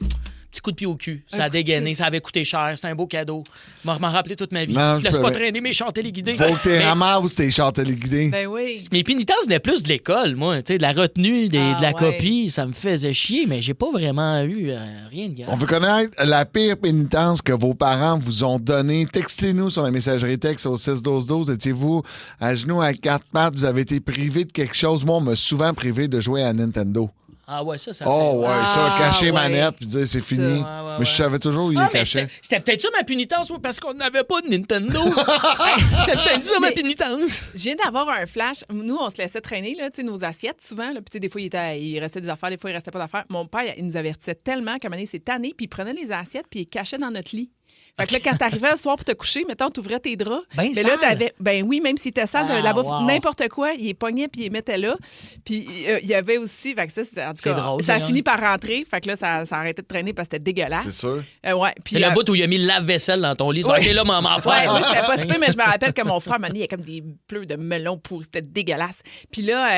Petit coup de pied au cul. Ça a dégainé, ça avait coûté cher. C'était un beau cadeau. Je m'en rappelé toute ma vie. Non, je laisse pas traîner mes chars téléguidés. Faut que t'es ramasses tes chars téléguidés. Ben oui. Mes pénitences venaient plus de l'école, moi. Tu sais, de la retenue, de la copie. Ça me faisait chier, mais j'ai pas vraiment eu rien de grave. On veut connaître la pire pénitence que vos parents vous ont donnée. Textez-nous sur la messagerie texte au 6-12-12. Étiez-vous à genoux à quatre pattes? Vous avez été privé de quelque chose? Moi, on m'a souvent privé de jouer à Nintendo. Ah ouais, ça fait... ça, cacher manette, puis dire c'est fini. Mais je savais toujours où il est caché. C'était peut-être ça ma pénitence, parce qu'on n'avait pas de Nintendo. C'était peut-être ça ma pénitence. Je viens d'avoir un flash. Nous, on se laissait traîner là, nos assiettes souvent. Là, puis des fois, il restait des affaires, des fois, il restait pas d'affaires. Mon père, il nous avertissait tellement qu'à un moment donné, il s'est tanné, puis il prenait les assiettes, puis il les cachait dans notre lit. Fait que là, quand t'arrivais le soir pour te coucher, mettons, t'ouvrais tes draps. Ben mais là, t'avais. Ben oui, même si t'étais sale, là-bas, n'importe quoi, il les pognait puis il les mettait là. Puis il y avait aussi. Fait que ça, en tout cas, drôle, ça a fini par rentrer. Fait que là, ça arrêtait de traîner parce que c'était dégueulasse. C'est sûr. Ouais. Puis c'est le bout où il a mis le lave-vaisselle dans ton lit. OK, là, maman, ouais, moi, j'étais pas super, mais je me rappelle que mon frère, il y a comme des pleurs de melon pourris, c'était dégueulasse. Puis là,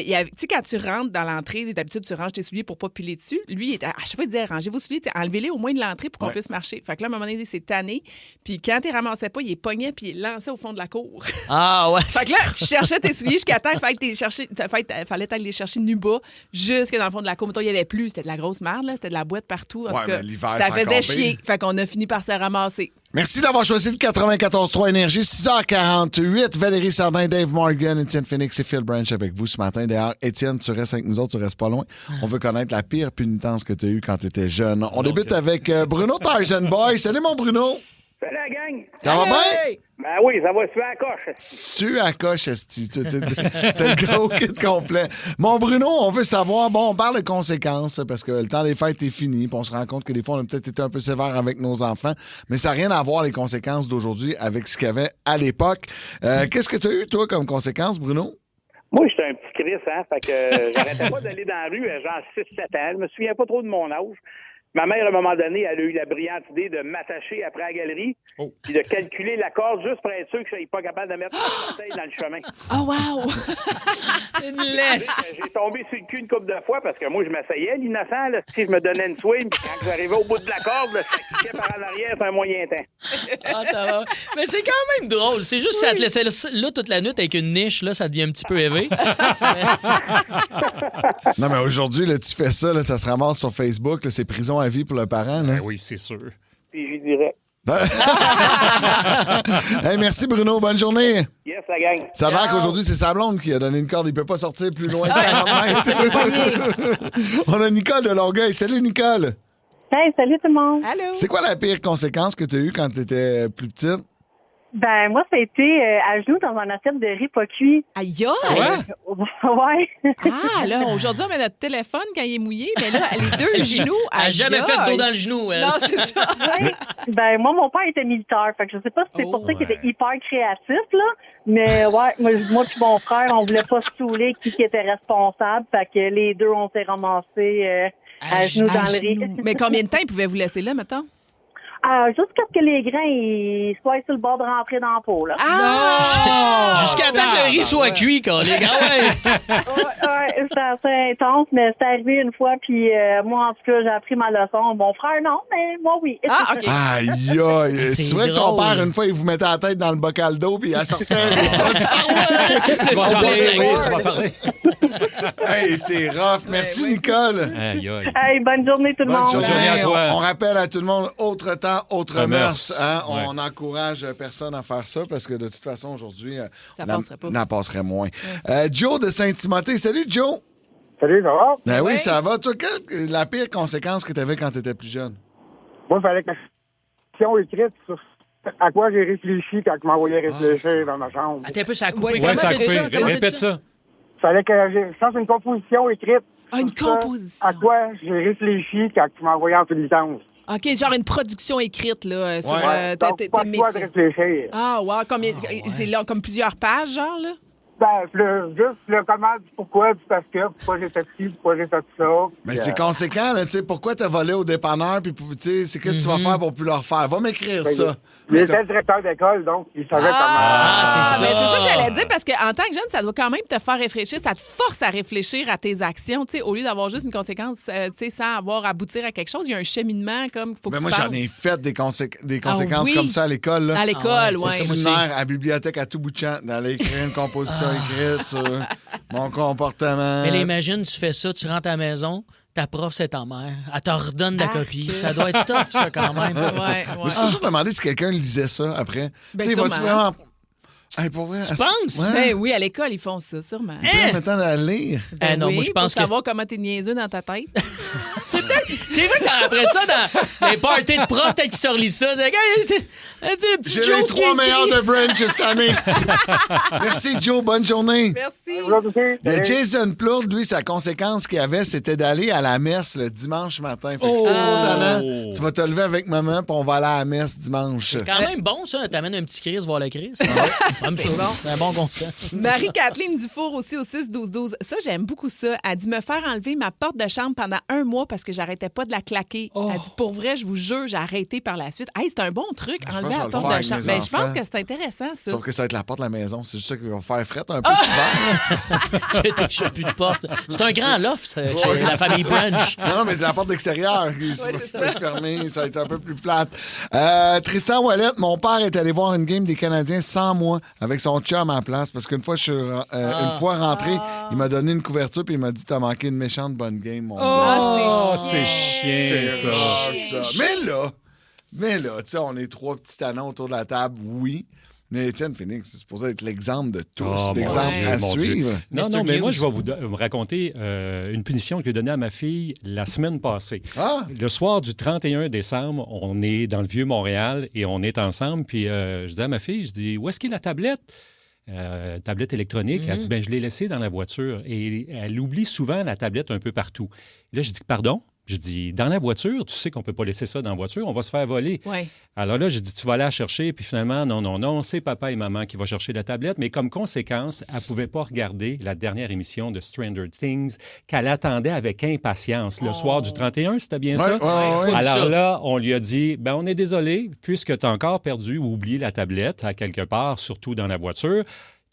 tu sais, quand tu rentres dans l'entrée, d'habitude, tu ranges tes souliers pour pas piler dessus. Lui, à chaque fois, il disait rangez vos souliers, enlevez-les au moins de l'entrée pour qu'on puisse marcher. Fait que là, à un moment donné, c'est tanné. Puis quand il ramassait pas, il les pognait puis il les lançait au fond de la cour. Ah ouais. Fait que là, tu cherchais tes souliers jusqu'à temps, fallait aller les chercher nu bas jusqu'à dans le fond de la cour. Mettons, il y avait plus, c'était de la grosse merde, là, c'était de la boîte partout. En tout cas, mais l'hiver, ça c'est faisait chier. Fait qu'on a fini par se ramasser. Merci d'avoir choisi le 94.3 Énergie, 6h48. Valérie Sardin, Dave Morgan, Étienne Phoenix et Phil Branch avec vous ce matin. D'ailleurs, Étienne, tu restes avec nous autres, tu restes pas loin. On veut connaître la pire pénitence que tu as eue quand tu étais jeune. On débute avec Bruno Tarzan Boy. Salut mon Bruno. Salut la gang! Ça va bien? Ben oui, ça va suer à la coche. Suer à la coche, esti. T'as le gros kit complet. Mon Bruno, on veut savoir, on parle de conséquences, parce que le temps des fêtes est fini, puis on se rend compte que des fois, on a peut-être été un peu sévère avec nos enfants, mais ça n'a rien à voir, les conséquences d'aujourd'hui, avec ce qu'il y avait à l'époque. Qu'est-ce que tu as eu, toi, comme conséquence, Bruno? Moi, j'étais un petit Chris, fait que j'arrêtais pas d'aller dans la rue à genre 6-7 ans. Je me souviens pas trop de mon âge. Ma mère, à un moment donné, elle a eu la brillante idée de m'attacher après la galerie puis de calculer la corde juste pour être sûr que je ne sois pas capable de mettre ma bouteille dans le chemin. Oh, wow! Une laisse! J'ai tombé sur le cul une couple de fois parce que moi, je m'essayais, l'innocent. Là, si je me donnais une swing, puis quand j'arrivais au bout de la corde, là, ça cliquait par en arrière, c'est un moyen temps. Mais c'est quand même drôle. C'est juste que ça te laissait là toute la nuit avec une niche, là, ça devient un petit peu élevé. Non, mais aujourd'hui, là, tu fais ça, là, ça se ramasse sur Facebook, là, c'est prison à vie pour le parent. Là. Ben oui, c'est sûr. Puis j'y dirais. Hey, merci Bruno, bonne journée. Yes, la gang. Ça va qu'aujourd'hui, c'est sa blonde qui a donné une corde. Il peut pas sortir plus loin de 40 mètres. On a Nicole de Longueuil. Salut Nicole. Hey, salut tout le monde. Allô. C'est quoi la pire conséquence que tu as eue quand tu étais plus petite? Ben, moi, ça a été à genoux dans un assiette de riz pas cuit. Aïe! Ouais. Ah, là, aujourd'hui, on met notre téléphone quand il est mouillé, mais là, les deux genoux. Elle n'a jamais fait d'eau dans le genou, elle. Non, c'est ça. Ouais. Ben, moi, mon père était militaire, fait que je sais pas si c'est pour ça qu'il était hyper créatif, là. Mais ouais, moi puis mon frère, on voulait pas se saouler qui était responsable, fait que les deux, on s'est ramassés à genoux dans le riz. Mais combien de temps ils pouvaient vous laisser là, mettons? Jusqu'à ce que les grains ils soient sur le bord de rentrer dans la peau. Là. Ah! Jusqu'à temps que le Marie soit cuit, les gars, Ouais, c'était assez intense, mais c'est arrivé une fois, puis moi, en tout cas, j'ai appris ma leçon. Mon frère, non, mais moi, oui. Ah, OK. Aïe, aïe. C'est vrai que ton père, une fois, il vous mettait la tête dans le bocal d'eau, puis il sortait. Tu vas parler. Hey, c'est rough. Merci, Nicole. Aïe, aïe. Hey, bonne journée, tout le monde. Bonne journée à toi. On rappelle à tout le monde, autre temps, autre mœurs. Hein? Ouais. On n'encourage personne à faire ça parce que de toute façon, aujourd'hui, Ça passerait pas. n'en passerait moins. Joe de Saint-Timothée. Salut, Joe. Salut, ça va? Ben oui, ça va. Toi, quelle la pire conséquence que tu avais quand tu étais plus jeune? Moi, il fallait que si on écrite sur à quoi j'ai réfléchi quand tu m'envoyais réfléchir dans ma chambre. Attends un peu, ça a coupé. Ouais, ça a coupé. Répète ça. Il fallait que je fasse une composition écrite. Ah, une sur ça, composition. À quoi j'ai réfléchi quand tu m'envoyais en pénitence. OK, genre une production écrite, là, sur Donc, tes pas de quoi de méfaits. réfléchir. Ah, wow. C'est là comme plusieurs pages, genre, là? Ben, juste le comment, du pourquoi, du parce que, pourquoi j'ai fait ci, pourquoi j'ai fait ça. Mais c'est conséquent, là, tu sais, pourquoi t'as volé au dépanneur, puis tu sais, c'est qu'est-ce que tu vas faire pour plus le refaire? Va m'écrire ça. Il était le directeur d'école, donc il savait comment. Ah, c'est ça. Mais c'est ça que j'allais dire, parce qu'en tant que jeune, ça doit quand même te faire réfléchir, ça te force à réfléchir à tes actions, tu sais, au lieu d'avoir juste une conséquence, tu sais, sans avoir à aboutir à quelque chose, il y a un cheminement comme faut que Mais tu moi, penses. j'en ai fait des conséquences oui. comme ça à l'école. Là. À l'école, Au ouais. séminaire, à la bibliothèque, à tout bout de champ, d'aller écrire une composition écrite sur mon comportement. Mais là, imagine, tu fais ça, tu rentres à la maison, ta prof, c'est ta mère. Elle te redonne la copie. Ça doit être tough, ça, quand même. Je me suis toujours demandé si quelqu'un lisait ça après. Ben, Tu sais, vas-tu sûrement. vraiment... Hey, pour vrai, Tu penses? Ouais. Ben oui, à l'école, ils font ça, sûrement. Ils prennent le temps de la lire. Ben non, oui, moi, je pense pour savoir comment t'es niaiseux dans ta tête. C'est vrai qu'après ça, dans les parties de profs, peut-être qu'ils se relisent ça. Le petit J'ai Joe les qui 3 meilleurs écrit. de Branch cette année. Merci, Joe. Bonne journée. Merci. Il y a Jason Plourde, lui, sa conséquence qu'il avait, c'était d'aller à la messe le dimanche matin. Fait que Oh! c'était trop tannant. Tu vas te lever avec maman, puis on va aller à la messe dimanche. C'est quand même bon, ça. T'amènes un petit Chris voir le Chris. C'est un bon concept. Marie-Kathleen Dufour aussi au 6-12-12. Ça, j'aime beaucoup ça. Elle dit me faire enlever ma porte de chambre pendant 1 mois parce que j'arrêtais pas de la claquer. Elle dit pour vrai, je vous jure, j'ai arrêté par la suite. Hey, c'est un bon truc, Je enlever vais la le porte faire de avec chambre. mes Ben, je pense enfants. que c'est intéressant, ça. Sauf que ça va être la porte de la maison. C'est juste ça qui va faire frette un peu cet hiver. J'ai plus de porte. C'est un grand loft chez la famille Branch. Non, mais c'est la porte d'extérieur qui va se faire fermer. Ça va être un peu plus plate. Tristan Ouellet, mon père est allé voir une game des Canadiens sans moi avec son chum en place parce qu'une fois, une fois rentré, il m'a donné une couverture puis il m'a dit t'as manqué une méchante bonne game, mon gars. C'est chiant, ça. Mais là, tu sais, on est 3 petits tannants autour de la table, oui. Mais Étienne Phoenix, c'est supposé être l'exemple de tous, Oh, l'exemple mon Dieu, à mon suivre. Dieu. Non, mais moi, je vais vous raconter une punition que j'ai donnée à ma fille la semaine passée. Le soir du 31 décembre, on est dans le Vieux-Montréal et on est ensemble. Puis je dis à ma fille, je dis, où est-ce qu'est la tablette? Tablette électronique. Elle dit, ben je l'ai laissée dans la voiture. Et elle oublie souvent la tablette un peu partout. Et là, je dis, pardon? Je dis, dans la voiture, tu sais qu'on ne peut pas laisser ça dans la voiture, on va se faire voler. Ouais. Alors là, j'ai dit, tu vas aller la chercher, puis finalement, non, c'est papa et maman qui vont chercher la tablette. Mais comme conséquence, elle ne pouvait pas regarder la dernière émission de Stranger Things qu'elle attendait avec impatience. Le soir du 31, c'était bien ça? Ouais. Alors là, on lui a dit, ben on est désolé, puisque tu as encore perdu ou oublié la tablette à quelque part, surtout dans la voiture.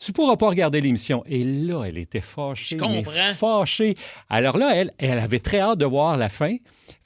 Tu pourras pas regarder l'émission. Et là, elle était fâchée. Je comprends. mais fâchée. Alors là, elle avait très hâte de voir la fin.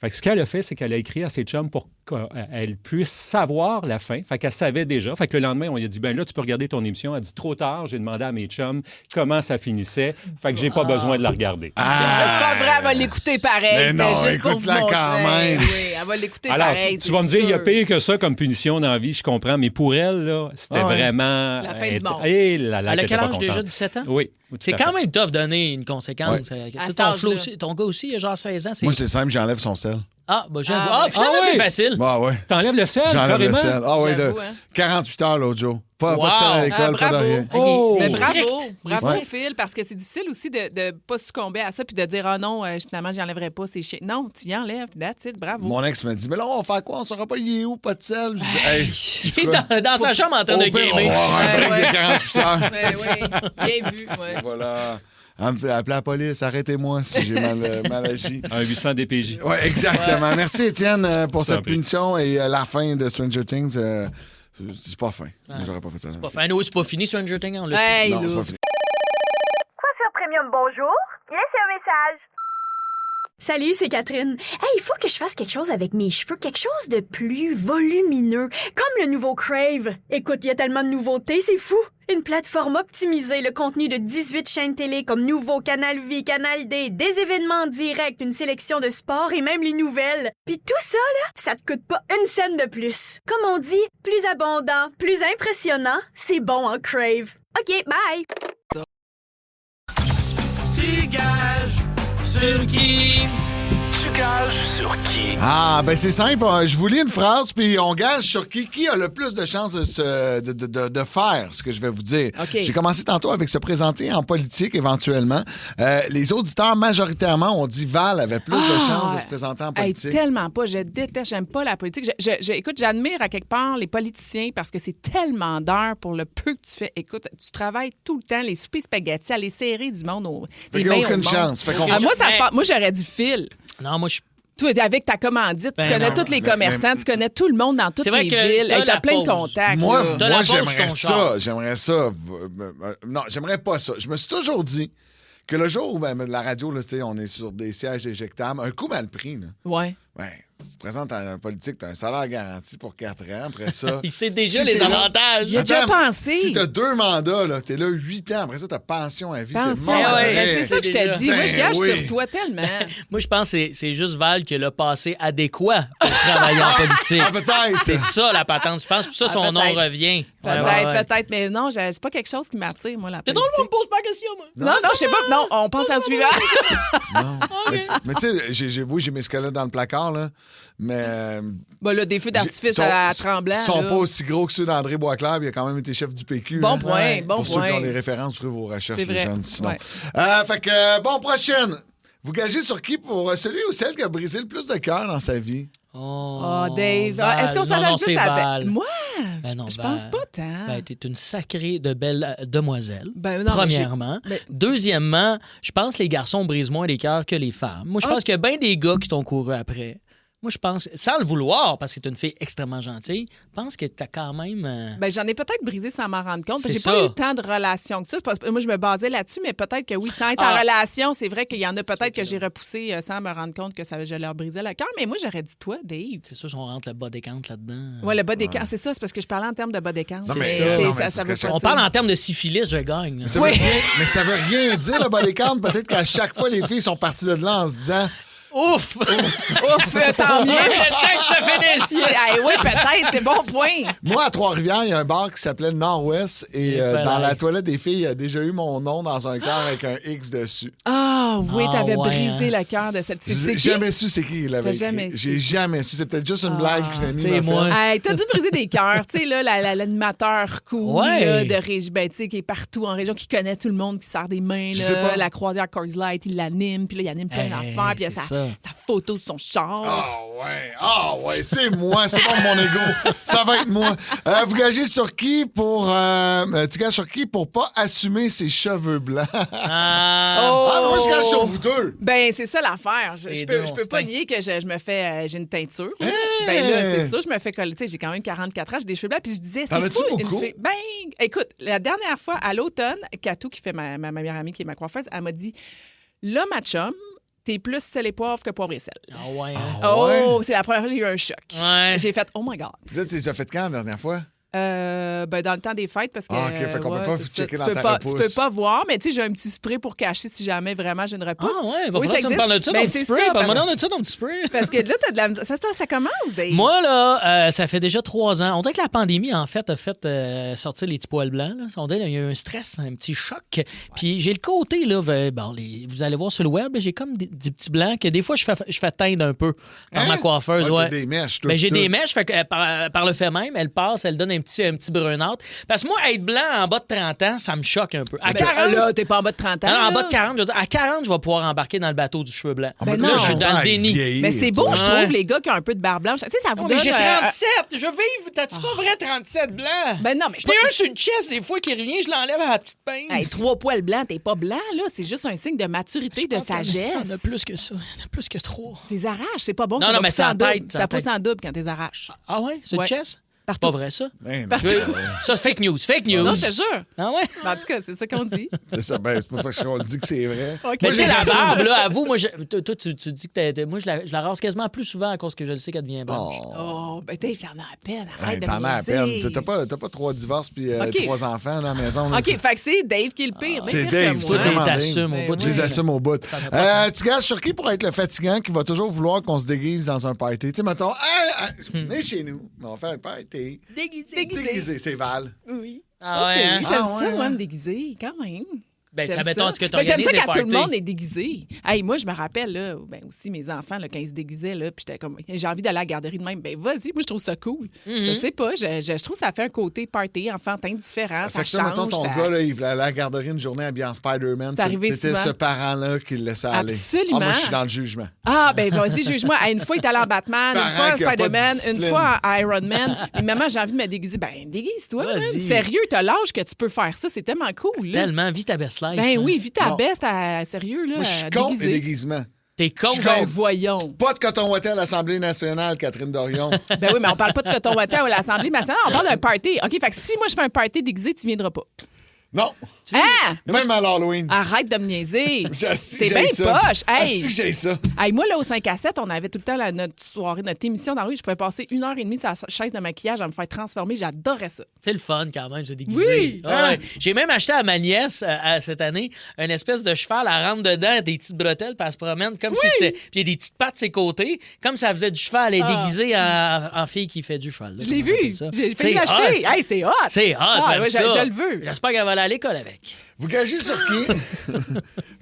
Fait que ce qu'elle a fait, c'est qu'elle a écrit à ses chums pour qu'elle puisse savoir la fin. Fait qu'elle savait déjà. Fait que le lendemain, on lui a dit, ben là, tu peux regarder ton émission. Elle a dit, trop tard, j'ai demandé à mes chums comment ça finissait. Fait que j'ai pas besoin de la regarder. C'est pas vrai, elle va l'écouter pareil. Mais non, C'était juste pour vous écoute-la montrer. quand même. Oui, elle va l'écouter Alors, pareil. tu vas me dire, il y a pire que ça comme punition dans la vie, je comprends. Mais pour elle, là, c'était vraiment... La fin du monde. Et là, Elle a quel âge déjà, 17 ans? Oui. C'est quand même tough de donner une conséquence. À cet Ton, âge-là. Flo aussi, ton gars aussi, il a genre 16 ans. Moi, c'est simple, j'enlève son sel. Ah, bah j'avoue. Finalement, c'est facile. Bah ouais. T'enlèves le sel, J'enlève le carrément? sel. Ah oui, de J'avoue, hein. 48 heures l'autre jour. Pas de sel à l'école, pas de bravo. rien. Oh! Mais Strict. bravo, Ouais. Phil, parce que c'est difficile aussi de ne pas succomber à ça puis de dire, ah non, finalement, j'y enlèverai pas, c'est chiant. Non, tu y enlèves, that's it, bravo. Mon ex me dit, mais là, on va faire quoi? On saura pas, il est où, pas de sel? Je dis, hey, Il est dans sa chambre en train de gamer. On va avoir un break de 48 heures. Oui, bien vu. Ouais. Voilà. Appelez la police, arrêtez-moi si j'ai mal agi. Un 800 DPJ. Oui, exactement. Merci, Étienne, pour cette Tant pis. punition et la fin de Stranger Things. C'est pas fin. J'aurais pas fait ça. C'est pas fini, Stranger Things, on l'a Hey, Non, c'est là. pas fini. comme bonjour, laissez un message. Salut, c'est Catherine. Hey, il faut que je fasse quelque chose avec mes cheveux, quelque chose de plus volumineux, comme le nouveau Crave. Écoute, il y a tellement de nouveautés, c'est fou. Une plateforme optimisée, le contenu de 18 chaînes télé comme Nouveau, Canal Vie, Canal D, des événements en direct, une sélection de sports et même les nouvelles. Puis tout ça, là, ça te coûte pas une scène de plus. Comme on dit, plus abondant, plus impressionnant, c'est bon en Crave. OK, bye! Tu gages sur qui? Tu gages sur qui? Ah, ben c'est simple. Je vous lis une phrase, puis on gage sur qui a le plus de chances de faire ce que je vais vous dire. Okay. J'ai commencé tantôt avec se présenter en politique, éventuellement. Les auditeurs, majoritairement, ont dit Val avait plus de chances de se présenter en politique. Tellement pas. Je déteste, j'aime pas la politique. Écoute, j'admire à quelque part les politiciens parce que c'est tellement d'heures pour le peu que tu fais. Écoute, tu travailles tout le temps, les soupers spaghettis, aller serrer du monde des mains au monde. Aucune chance. Moi, j'aurais dit Phil. Non, moi, toi, avec ta commandite, tu connais tous les commerçants, tu connais tout le monde dans toutes les villes. Tu as plein de contacts. Moi j'aimerais ça. Non, j'aimerais pas ça. Je me suis toujours dit que le jour où la radio, là, on est sur des sièges éjectables, un coup mal pris. Là. Ouais. Ben, tu te présentes à un politique, tu as un salaire garanti pour 4 ans. Après ça. Il sait déjà les avantages. Il a déjà pensé. Si tu as 2 mandats, tu es là 8 ans. Après ça, tu as pension à vie. Pension. C'est ça que je t'ai dit. Moi, je gage sur toi tellement. Moi, je pense que c'est juste Val qui a le passé adéquat pour travailler en politique. Peut-être. C'est ça, la patente. Je pense que ça, son nom revient. Peut-être. Mais non, c'est pas quelque chose qui m'attire, moi, la politique. C'est drôle, on me pose pas la question, moi. Non, je sais pas. Non, on passe à la suivante. Non. Mais tu sais, j'ai mes squelettes dans le placard, là. Mais. Là, des feux d'artifice à Tremblant. Ils sont pas aussi gros que ceux d'André Boisclair, il a quand même été chef du PQ. Bon point, bon Pour point. ceux qui ont les références, ferez vos recherches, les jeunes, sinon. Ouais. Fait que, prochaine. Vous gagez sur qui pour celui ou celle qui a brisé le plus de cœur dans sa vie? Oh, Dave. Val. Est-ce qu'on s'appelle plus à Val. Moi? Non, je pense pas tant. Ben, t'es une sacrée de belle demoiselle, non, premièrement. Deuxièmement, je pense que les garçons brisent moins les cœurs que les femmes. Moi, je pense qu'il y a bien des gars qui t'ont couru après. Moi, je pense, sans le vouloir, parce que tu es une fille extrêmement gentille, je pense que tu as quand même... j'en ai peut-être brisé sans m'en rendre compte. J'ai ça. pas eu tant de relations que ça. Moi, je me basais là-dessus, mais peut-être que oui, sans être en relation, c'est vrai qu'il y en a peut-être que j'ai repoussé sans me rendre compte que je leur brisais le cœur. Mais moi, j'aurais dit toi, Dave. C'est sûr, si on rentre le bas des cantes là-dedans. Oui, le bas des cantes, c'est ça. C'est parce que je parlais en termes de bas des cantes. On parle en termes de syphilis, je gagne. Mais ça veut rien dire, le bas des cantes. Peut-être qu'à chaque fois, les filles sont parties de là en se disant... Ouf! Tant mieux! Peut-être que ça finisse! Oui, peut-être, c'est bon point. Moi, à Trois-Rivières, il y a un bar qui s'appelait Nord-Ouest et dans la toilette des filles, il y a déjà eu mon nom dans un cœur avec un X dessus. Ah oui, t'avais brisé le cœur de cette fille. J'ai jamais su c'est qui l'avait écrit. J'ai jamais su. C'est peut-être juste une blague que C'est moi. T'as dû briser des cœurs. Tu sais, là, l'animateur cool de région, qui est partout en région, qui connaît tout le monde, qui sert des mains. Là, la croisière Coors Light, il l'anime, puis là, il anime plein d'affaires, puis il y a sa photo de son char. Ah ouais, c'est moi, c'est bon mon ego. Ça va être moi. Vous gagez sur qui pour tu gages sur qui pour pas assumer ses cheveux blancs? Moi je gage sur vous deux. Ben c'est ça l'affaire. Je peux pas nier que je me fais j'ai une teinture. Là. Ben là, c'est ça, je me fais coller. Tu sais, j'ai quand même 44 ans, j'ai des cheveux blancs, puis je disais c'est fou une fille. Ben écoute, la dernière fois à l'automne, Katou qui fait ma meilleure amie qui est ma coiffeuse, elle m'a dit là ma chum, t'es plus sel et poivre que poivre et sel. C'est la première fois que j'ai eu un choc. J'ai fait oh my God. Là, tu les as fait quand la dernière fois? Dans le temps des fêtes, parce que fait qu'on peut pas vous checker dans ta repousse. Tu peux pas voir, mais tu sais, j'ai un petit spray pour cacher si jamais vraiment j'ai une repousse. Il va falloir que tu me parles de ça, ton petit spray. Parle-moi de ça, ton petit spray. Parce que là, t'as de la misère. Ça commence, Dave. Moi, là, ça fait déjà 3 ans. On dirait que la pandémie, en fait, a fait sortir les petits poils blancs. Là. On dirait qu'il y a eu un stress, un petit choc. Puis j'ai le côté, là, vous allez voir sur le web, j'ai comme des petits blancs que des fois, je fais teindre un peu par ma coiffeuse. T'as des mèches, j'ai des mèches, fait que, par le fait même, elle passe, elle donne un petit brunâtre. Parce que moi, être blanc en bas de 30 ans, ça me choque un peu. À 40... Là, t'es pas en bas de 30 ans. Non, en bas de 40, je veux dire, à 40, je vais pouvoir embarquer dans le bateau du cheveu blanc. Non, je suis dans le déni. Mais c'est beau, je trouve, les gars qui ont un peu de barbe blanche. Tu sais, ça vous donne... Mais j'ai 37! Je vive! T'as-tu pas vrai 37 blancs? Ben non, mais je n'ai un sur une chest des fois qui revient, je l'enlève à la petite pince. 3 poils blancs, t'es pas blanc, là. C'est juste un signe de maturité, de sagesse. Il y en a plus que ça. Il y en a plus que 3. T'es arraches, c'est pas bon. Non, mais c'est en tête. Ça pousse en double quand t'es arraches. Ah ouais? C'est une chest? C'est pas vrai, ça? Ben, Partout. Ça, fake news. Fake news. Non, je te jure. Ah ouais? En tout cas, c'est ça qu'on dit. C'est ça, ben, c'est pas parce qu'on le dit que c'est vrai. OK. Mais tu sais, je la les assume. barbe, là, avoue, moi, toi, tu dis que moi, je la rase quasiment plus souvent à cause que je le sais qu'elle devient blanche. Oh, ben Dave, t'en as à peine. Arrête de T'en as à niaiser. peine. T'as pas 3 divorces puis OK. 3 enfants dans la maison. là. OK, fait que c'est Dave qui est le pire. C'est bien pire Dave, que c'est moi. comment Dave. t'assumes au bout Je du les bout. assume au bout. Tu gages sur qui pour être le fatigant qui va toujours vouloir qu'on se déguise dans un party? Tu sais, mettons, venez chez nous, on va faire un party. Déguisé, c'est Val. Oui. Ah ouais, hein? J'aime Ah ça, ouais, moi, hein? me déguiser, quand même. Ben, J'aime mettons, ça. est-ce que Ben, j'aime t'organises ça des quand tout le parties? monde est déguisé. Hey, moi, je me rappelle, là, ben, aussi mes enfants, là, quand ils se déguisaient, là, puis j'étais comme, j'ai envie d'aller à la garderie de même. Ben, vas-y, moi, je trouve ça cool. Je sais pas, je trouve que ça fait un côté party, enfantin différent, ça Fait que ça, mettons, change. ton ça... gars, là, il voulait aller à la garderie une journée habillé en Spider-Man. C'est arrivé T'étais souvent. ce parent-là qui le laissait aller. Absolument. Ah, moi, je suis dans le jugement. Ah, ben vas-y, juge-moi. Une fois, il est allé en Batman, une Parent fois en qui a pas de Spider-Man, une discipline. fois en Iron Man. Mais maman, j'ai envie de me déguiser. Ben, déguise-toi, Vas-y. man. Sérieux, t'as l'âge que tu peux faire ça. C'est tellement cool, là. Tellement, vis ta best life. Ben hein. oui, vis ta Non. best, sérieux, là. Moi, je suis con et déguisé. déguisement. T'es con, Je suis Ben con. voyons. Pas de coton ouaté à l'Assemblée nationale, Catherine Dorion. Ben oui, mais on parle pas de coton ouaté à l'Assemblée nationale, on parle d'un party. OK, fait que si moi je fais un party déguisé, tu viendras pas. Non, Hein? même à l'Halloween. Arrête de me niaiser. Asti, T'es j'ai bien ça. poche. Hey. Asti que j'ai ça. Hey, moi, là, au 5 à 7, on avait tout le temps notre soirée, notre émission dans la rue. Je pouvais passer 1h30 sur la chaise de maquillage à me faire transformer. J'adorais ça. C'est le fun quand même, se déguiser. Oui. Ah ouais. J'ai même acheté à ma nièce cette année une espèce de cheval. Elle rentre dedans, des petites bretelles, puis elle se promène comme si c'était. Puis il y a des petites pattes de ses côtés, comme si elle faisait du cheval. Elle est déguisée en fille qui fait du cheval. là, Je l'ai comment on vu. appelle ça. J'ai C'est failli l'acheter. hot. Hey, c'est hot. C'est hot, Ah, j'aime ouais, ça. je le veux. J'espère qu'elle va aller à l'école avec. Vous gagez sur qui?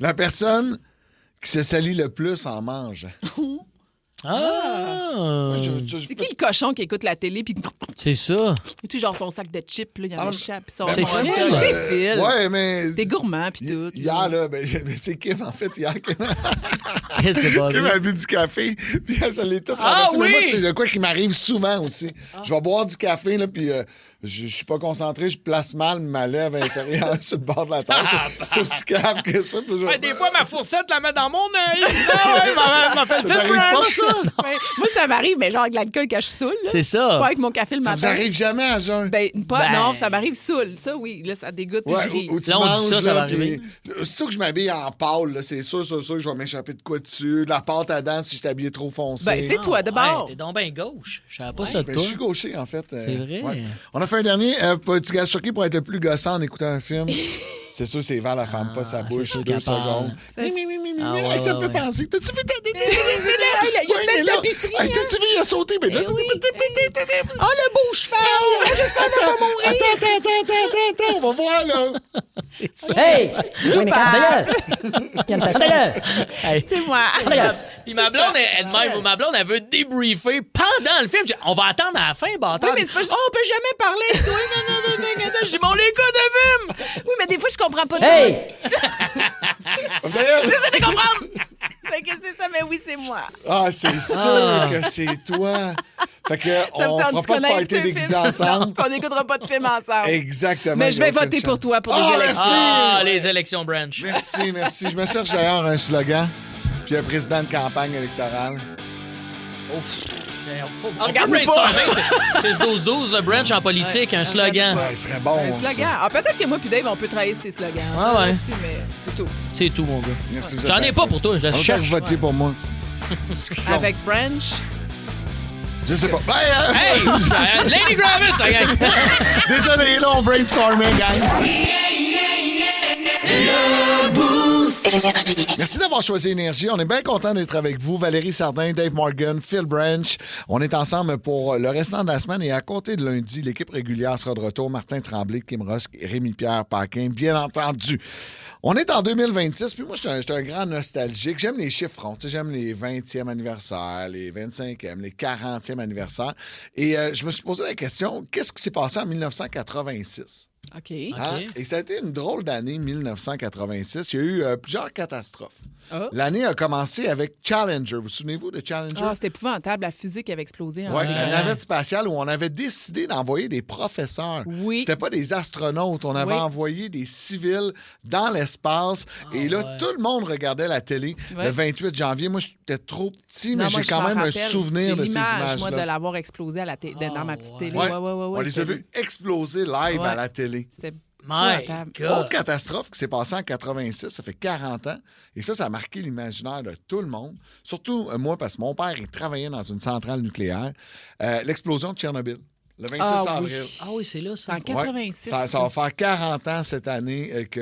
La personne qui se salit le plus en mange. Ah! C'est qui le cochon qui écoute la télé puis C'est ça. tu sais genre son sac de chips là, il y en a échappe puis son C'est Phil. C'est Phil. Ouais, mais. T'es gourmand puis tout. Hier, là, c'est Kim, en fait, hier. C'est pas Kim vrai. a bu du café, puis elle se l'est tout Ah renversé. Mais moi, oui! c'est de quoi qui m'arrive souvent aussi. Je vais boire du café, là, puis je suis pas concentré, je place mal ma lèvre inférieure sur le bord de la tasse. C'est aussi grave que ça. Puis je- Des fois, ma fourchette la met dans mon œil. Ah ouais, m'a fait Ça le t'arrive pas, brunch. ça? Ouais. Moi ça m'arrive mais genre avec l'alcool quand je suis saoule. là. C'est ça. Pas avec mon café le Ça matin. vous arrive jamais à jeun? Ben, pas, Ben- non, ça m'arrive saoul. Ça, oui, là, ça dégoûte, puis Ouais, je ris. ou tu Là, on dit manges, ça, ça là, va puis arriver. aussitôt que je m'habille en pâle, là, c'est sûr que je vais m'échapper de quoi dessus. De la pâte à dents si je t'habille trop foncé. Ben, c'est toi, d'abord. Ouais, t'es donc bien gauche. Je savais pas ça de Ben, toi. je suis gaucher, en fait. C'est vrai. On a fait un dernier. Tu gages sur qui pour être le plus gossant en écoutant un film? C'est sûr, c'est Val, la femme pas sa bouche. sûr 2 qu'elle parle. secondes. Ah, Hey, ouais, ça me ouais, fait ouais. penser. T'as-tu vu Il y a une belle tapisserie. T'as-tu vu, il a sauté. Mais Oh, le beau cheval! J'espère qu'il va mourir. Attends, on va voir, là. Hey! Oui, mais quand il y a une façon. Hey. C'est moi. Regarde. Puis ma blonde, elle-même, ma blonde, elle veut débriefer pendant le film. On va attendre à la fin, bâtard. Oui, mais c'est pas juste- Oh, on peut jamais parler de toi. Je dis, mon les gars de film. Oui, mais des fois, je comprends pas tout. Hey! J'essaie de comprendre. Fait que c'est ça, mais oui, c'est moi. Ah, c'est sûr que c'est toi. Fait que Ça on me fera tente pas de de party déguisé ensemble. Non, on n'écoutera pas de film ensemble. Exactement. Mais je vais Ils ont fait voter le pour chant. toi pour les Ah, élections. merci. Ah, les élections branch. Merci. Je me cherche d'ailleurs un slogan, puis un président de campagne électorale. On Regarde-nous peut pas. brainstormer, c'est 12-12, le branch en politique, un slogan. Ouais, ce serait bon. Un ça. slogan. Ah, peut-être que moi puis Dave, on peut travailler sur tes slogans. Ah ouais. Là-dessus, mais c'est tout. C'est tout, mon gars. Merci, vous êtes J'en ai bien pas fait. pour toi, je la On va cherche. voter pour moi. Avec Branch. Je sais pas. Ben, Hey! Lady Gravitz! ça gagne. Désolé, là, on brainstorming, gang. Merci d'avoir choisi Énergie. On est bien content d'être avec vous. Valérie Sardin, Dave Morgan, Phil Branch. On est ensemble pour le restant de la semaine. Et à côté de lundi, l'équipe régulière sera de retour. Martin Tremblay, Kim Rosk et Rémi-Pierre Paquin, bien entendu. On est en 2026, puis moi, je suis un grand nostalgique. J'aime les chiffres ronds. Tu sais, j'aime les 20e anniversaires, les 25e, les 40e anniversaires. Et je me suis posé la question, qu'est-ce qui s'est passé en 1986? OK. Et ça a été une drôle d'année, 1986. Il y a eu plusieurs catastrophes. Oh. L'année a commencé avec Challenger. Vous souvenez-vous de Challenger? Ah, c'était épouvantable. La fusée qui avait explosé. Oui, la navette spatiale où on avait décidé d'envoyer des professeurs. Oui. C'était pas des astronautes. On avait envoyé des civils dans l'espace. Et là, tout le monde regardait la télé le 28 janvier. Moi, j'étais trop petit, mais j'ai quand même un souvenir de ces images-là. Moi, de l'avoir explosé à dans ma petite télé. On les a vus exploser live à la télé. C'était Autre catastrophe qui s'est passée en 86, ça fait 40 ans. Et ça a marqué l'imaginaire de tout le monde. Surtout moi, parce que mon père, il travaillait dans une centrale nucléaire. L'explosion de Tchernobyl. Le 26 avril. Ah oui, c'est là, ça. En 86. Ça va faire 40 ans cette année que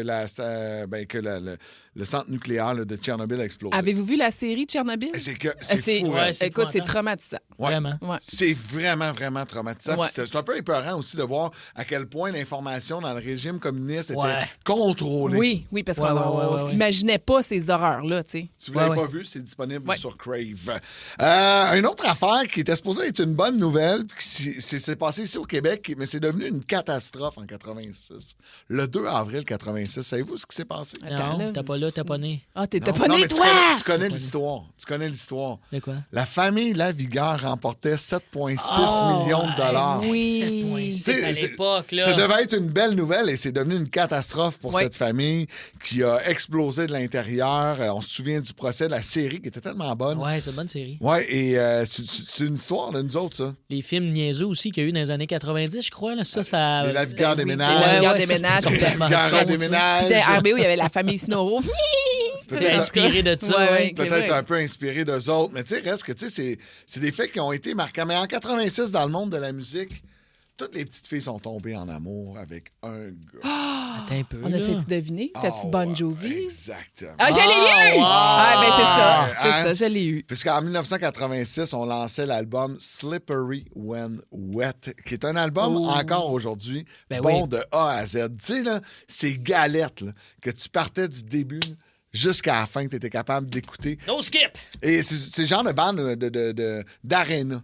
le centre nucléaire de Tchernobyl a explosé. Avez-vous vu la série Tchernobyl? C'est fou. Écoute, c'est traumatisant. Vraiment. Ouais. C'est vraiment, vraiment traumatisant. Ouais. C'est un peu épeurant aussi de voir à quel point l'information dans le régime communiste était contrôlée. Oui, parce qu'on s'imaginait pas ces horreurs-là, tu sais. Si vous ne l'avez pas vu, c'est disponible sur Crave. Une autre affaire qui était supposée être une bonne nouvelle, c'est passé ici au Québec, mais c'est devenu une catastrophe en 86. Le 2 avril 86. Savez-vous ce qui s'est passé? Non, t'as pas là, t'as pas né. Ah, t'as pas né, toi! Tu connais l'histoire. Tu connais l'histoire. De quoi? La famille Lavigueur remportait 7,6 millions de dollars. Oui, 7,6 à l'époque, là. Ça devait être une belle nouvelle et c'est devenu une catastrophe pour cette famille qui a explosé de l'intérieur. On se souvient du procès de la série qui était tellement bonne. Oui, c'est une bonne série. Oui, et c'est une histoire de nous autres, ça. Les films niaiseux aussi qu'il y a eu dans les années 90, je crois. Là, ça... Les Lavigueurs déménagent. Les Lavigueurs déménagent. Les Lavigueurs déménagent. Puis dans RBO, il y avait la famille Snow. Peut-être inspiré de ça. Peut-être un peu inspiré d'eux autres. Mais tu sais, reste que c'est des faits qui ont été marquants. Mais en 86, dans le monde de la musique, toutes les petites filles sont tombées en amour avec un gars. Attends un peu. On essaie de deviner. C'était-tu Bon Jovi? Exactement. Ah, je l'ai eu! Wow. Ah, ben c'est ça. C'est ça, je l'ai eu. Puisqu'en 1986, on lançait l'album Slippery When Wet, qui est un album encore aujourd'hui de A à Z. Tu sais, là, c'est galette là, que tu partais du début jusqu'à la fin que tu étais capable d'écouter. No skip! Et c'est le genre de bande d'aréna.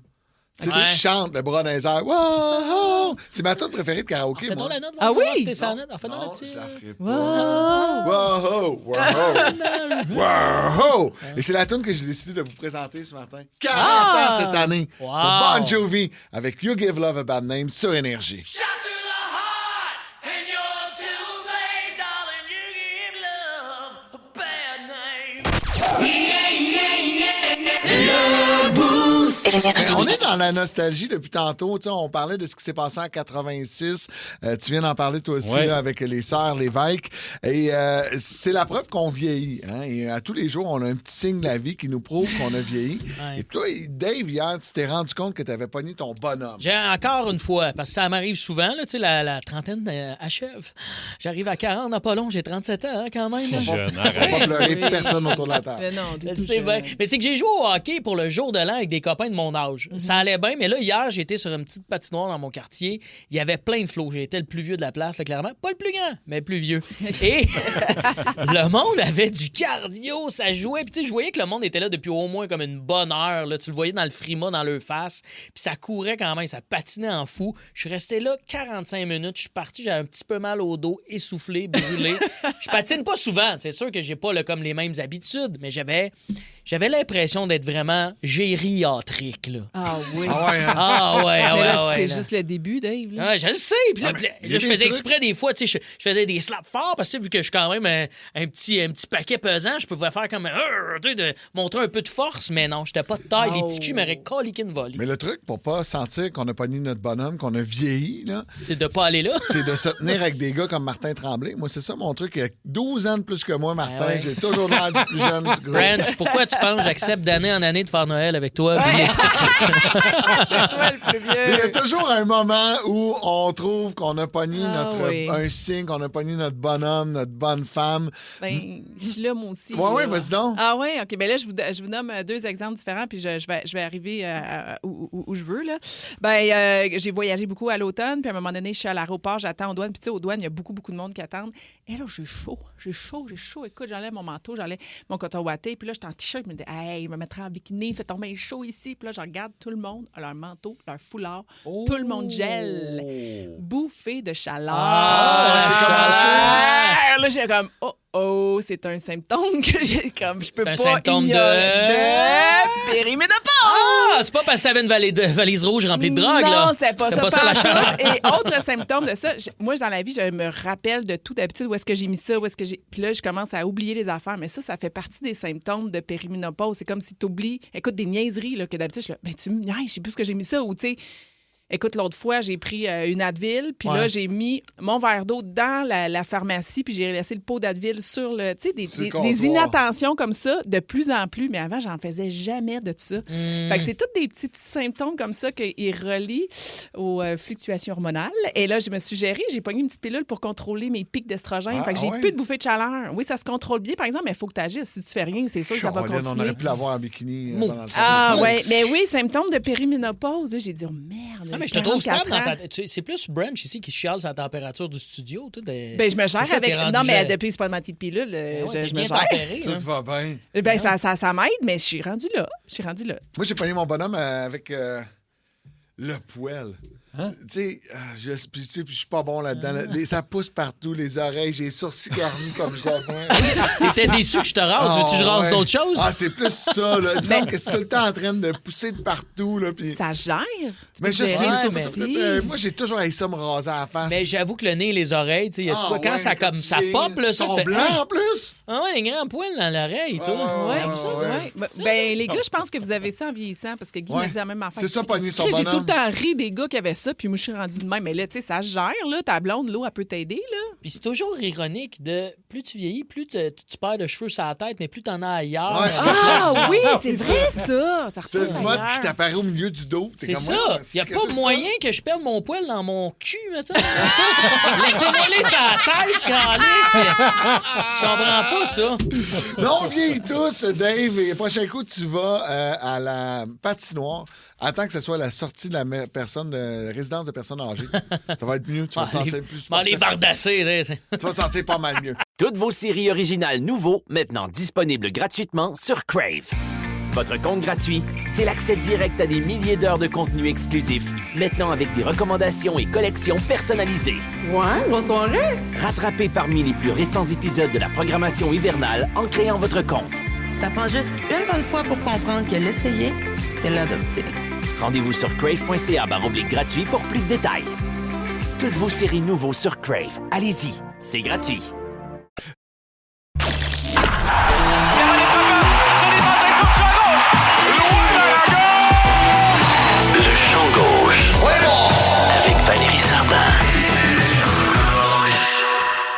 Tu sais, tu chantes le bras dans les airs. Wow! C'est ma tune préférée de karaoké, moi. La note, ah oui? C'était sa note. Non, je la ferai pas. Wow! Wow! Wow! Et c'est la tune que j'ai décidé de vous présenter ce matin. 40 ans cette année pour Bon Jovi avec You Give Love a Bad Name sur Énergie. On est dans la nostalgie depuis tantôt. T'sais, on parlait de ce qui s'est passé en 86. Tu viens d'en parler toi aussi là, avec les sœurs Lévesque. Et c'est la preuve qu'on vieillit. Hein? Et à tous les jours, on a un petit signe de la vie qui nous prouve qu'on a vieilli. Et toi, Dave, hier, tu t'es rendu compte que tu avais pogné ton bonhomme. J'ai encore une fois, parce que ça m'arrive souvent, là, la trentaine achève. J'arrive à 40 dans pas long, j'ai 37 ans hein, quand même. Si jeune, On va pas pleurer personne autour de la table. Mais non, c'est bien. Mais c'est que j'ai joué au hockey pour le jour de l'an avec des copains de mon âge. Ça allait bien, mais là, hier, j'étais sur une petite patinoire dans mon quartier. Il y avait plein de flots. J'étais le plus vieux de la place, là, clairement. Pas le plus grand, mais le plus vieux. Et le monde avait du cardio, ça jouait. Puis tu sais, je voyais que le monde était là depuis au moins comme une bonne heure. Là. Tu le voyais dans le frima, dans leur face. Puis ça courait quand même, ça patinait en fou. Je suis resté là 45 minutes. Je suis parti, j'avais un petit peu mal au dos, essoufflé, brûlé. Je patine pas souvent. C'est sûr que j'ai pas comme les mêmes habitudes, mais j'avais l'impression d'être vraiment gériatrique, là. Ah oui. Mais là, c'est juste le début, Dave. Là. Ouais, je le sais. Puis là, je faisais exprès des fois, tu sais, je faisais des slaps forts parce que vu que je suis quand même un petit paquet pesant, je pouvais faire comme tu sais, de montrer un peu de force, mais non, j'étais pas de taille. Les petits culs m'auraient coliqué une volée. Mais le truc pour pas sentir qu'on a pogné notre bonhomme, qu'on a vieilli, là, c'est de pas aller là. C'est de se tenir avec des gars comme Martin Tremblay. Moi, c'est ça mon truc. Il a 12 ans de plus que moi, Martin. J'ai toujours l'air du plus jeune du groupe. Branch, pourquoi tu penses que j'accepte d'année en année de faire Noël avec toi? C'est toi le plus vieux. Il y a toujours un moment où on trouve qu'on a pogné un signe, qu'on a pogné notre bonhomme, notre bonne femme. Ben, je suis là, moi aussi. Oui, vas-y donc. Ah oui, OK. Ben là, je vous nomme deux exemples différents, puis je vais arriver où je veux. Là. Ben, j'ai voyagé beaucoup à l'automne, puis à un moment donné, je suis à l'aéroport, j'attends aux douanes. Puis tu sais, aux douanes, il y a beaucoup de monde qui attendent. Et là, j'ai chaud. Écoute, j'enlève mon manteau, j'enlève mon coton ouaté, puis là, je suis en t-shirt Je me dis, hey, je me mettrai en bikini, il fait tomber chaud ici. Puis là, je regarde tout le monde, leur manteau, leur foulard, tout le monde gèle, bouffé de chaleur. c'est commencé. Là, j'ai comme, oh, c'est un symptôme que j'ai comme, je peux pas symptôme de périménopause. Ah, c'est pas parce que t'avais une valise rouge remplie de drogue, là. Non, c'était pas ça. la chaleur. Et autre symptôme de ça, moi, dans la vie, je me rappelle de tout d'habitude, où est-ce que j'ai mis ça, Puis là, je commence à oublier les affaires. Mais ça fait partie des symptômes de périménopause. C'est comme si t'oublies, écoute, des niaiseries, là, que d'habitude, je suis là, ben, tu me niaises, je sais plus ce que j'ai mis ça. Ou, tu sais, écoute, l'autre fois, j'ai pris une Advil, puis là, j'ai mis mon verre d'eau dans la pharmacie, puis j'ai laissé le pot d'Advil sur le... Tu sais, des inattentions comme ça, de plus en plus. Mais avant, j'en faisais jamais de ça. Fait que c'est tous des petits symptômes comme ça qu'ils relient aux fluctuations hormonales. Et là, je me suis gérée, j'ai pogné une petite pilule pour contrôler mes pics d'estrogène. Fait que j'ai plus de bouffées de chaleur. Oui, ça se contrôle bien, par exemple, mais il faut que tu agisses. Si tu fais rien, c'est sûr que ça va continuer. On aurait pu l'avoir en bikini pendant le Ah, oui. Mais oui, symptômes de périménopause. Là, j'ai dit, oh merde. Mais je te trouve stable dans ta... C'est plus Brunch ici qui chiale sa température du studio. Ben, je me gère avec... Non, mais depuis, c'est pas de ma petite pilule. Je me gère. Tout va bien. Ben, ça m'aide, mais je suis rendue là. Moi, j'ai pogné mon bonhomme avec le poêle. Hein? Tu sais, je suis pas bon là-dedans. Ça pousse partout, les oreilles, j'ai les sourcils garnis comme jamais. T'étais déçu que je te rase. Veux-tu que je rase d'autres choses? Ah, c'est plus ça, là. Il me semble que c'est tout le temps en train de pousser de partout, là. Pis... Ça gère. Mais je sais, moi, j'ai toujours essayé ça me raser à la face. Mais j'avoue que le nez et les oreilles, tu sais, quand ça pop, là, ça fait... blanc en plus? Ah ouais, les grands poils dans l'oreille, toi. Ouais. Ben, les gars, je pense que vous avez ça en vieillissant, parce que Guy m'a dit la même affaire. C'est ça, pogner son bonhomme. J'ai tout le temps ri des gars qui avaient ça, puis moi, je suis rendue de même. Mais là, tu sais, ça se gère, là. Ta blonde, l'eau, elle peut t'aider, là. Puis c'est toujours ironique de plus tu vieillis, plus tu perds de cheveux sur la tête, mais plus t'en as ailleurs. Ouais. Ah oui, c'est vrai, ça. Ça c'est une mode qui t'apparaît au milieu du dos. C'est comme, ça. Il n'y a pas moyen que je perde mon poil dans mon cul, maintenant. Laissez-moi aller sur la tête, calique. Je comprends pas ça. Non, on vieillit tous, Dave. Et le prochain coup, tu vas à la patinoire. Attends que ce soit la sortie de la résidence de personnes âgées. Ça va être mieux. Tu vas te sentir plus sportif. Les bardassés. Tu vas te sentir pas mal mieux. Toutes vos séries originales nouveaux, maintenant disponibles gratuitement sur Crave. Votre compte gratuit, c'est l'accès direct à des milliers d'heures de contenu exclusif, maintenant avec des recommandations et collections personnalisées. Ouais, bonne soirée! Rattrapez parmi les plus récents épisodes de la programmation hivernale en créant votre compte. Ça prend juste une bonne fois pour comprendre que l'essayer, c'est l'adopter. Rendez-vous sur crave.ca/gratuit pour plus de détails. Toutes vos séries nouveaux sur Crave. Allez-y, c'est gratuit. Le champ gauche. Avec Valérie Sardin.